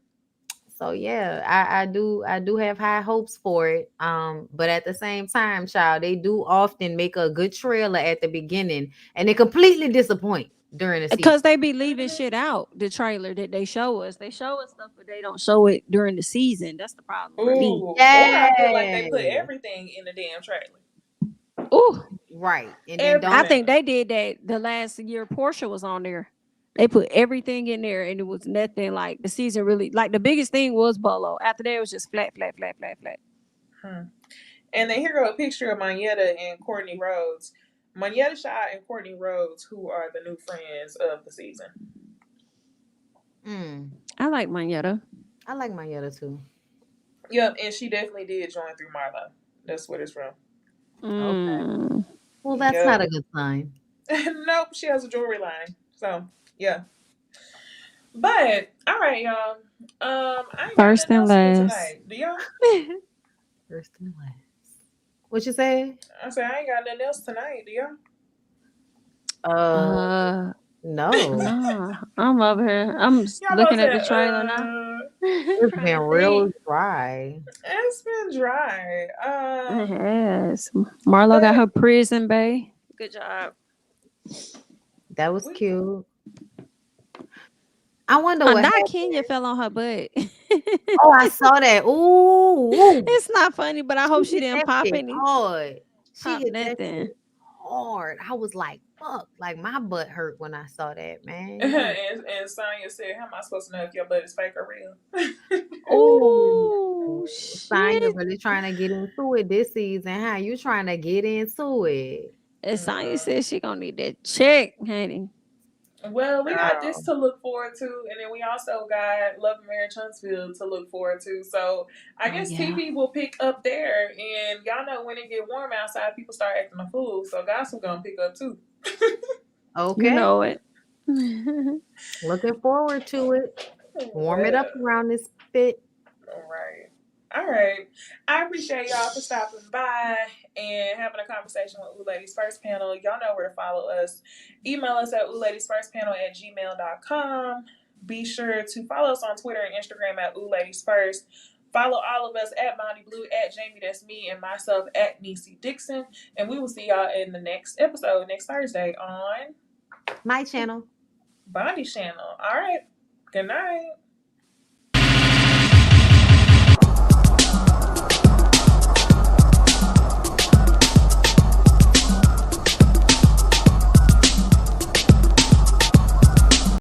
So yeah, I do have high hopes for it. But at the same time, child, they do often make a good trailer at the beginning and they completely disappoint during the season. Because they be leaving shit out the trailer that they show us. They show us stuff, but they don't show it during the season. That's the problem for me. Or I feel like they put everything in the damn trailer. Ooh. Right. And then I think they did that the last year Portia was on there. They put everything in there and it was nothing like the season really. Like the biggest thing was Bolo. After that, it was just flat. And then here go a picture of Monyetta and Courtney Rhodes. Monyetta Shaw and Courtney Rhodes, who are the new friends of the season. I like Monyetta. I like Monyetta too. Yep, and she definitely did join through Marlo. That's what it's from. Okay. Well, that's not a good sign. Nope, she has a jewelry line. So yeah. But all right, y'all. I ain't First got and nothing else for last. tonight. Do y'all? First and last. What you say? I said I ain't got nothing else tonight. Do y'all? No. I'm over here. I'm looking at the trailer now. It's been real dry. It's been dry. It has. Marlo got her prison bay. Good job. That was cute. I wonder what not Kenya fell on her butt. Oh, I saw that. Ooh. It's not funny, but I hope she didn't pop any. Hard. She hit nothing. Hard. I was like, fuck. Like my butt hurt when I saw that, man. and Sonya said, how am I supposed to know if your butt is fake or real? Oh, Sonya really trying to get into it this season. How you trying to get into it? Sonya said she gonna need that check, honey. Well, we got this to look forward to, and then we also got Love and Marriage Huntsville to look forward to. So I guess TV will pick up there, and y'all know when it get warm outside, people start acting a fool. So gossip gonna pick up too. Okay, you know it. Looking forward to it. Warm it up around this bit. All right. I appreciate y'all for stopping by and having a conversation with Ooh Ladies First Panel. Y'all know where to follow us. Email us at oohladiesfirstpanel@gmail.com. Be sure to follow us on Twitter and Instagram at Ooh Ladies First. Follow all of us at Bondi Blue, at Jamie, that's me, and myself at Necey Dixon. And we will see y'all in the next episode next Thursday on my channel. Bondi Channel. All right. Good night.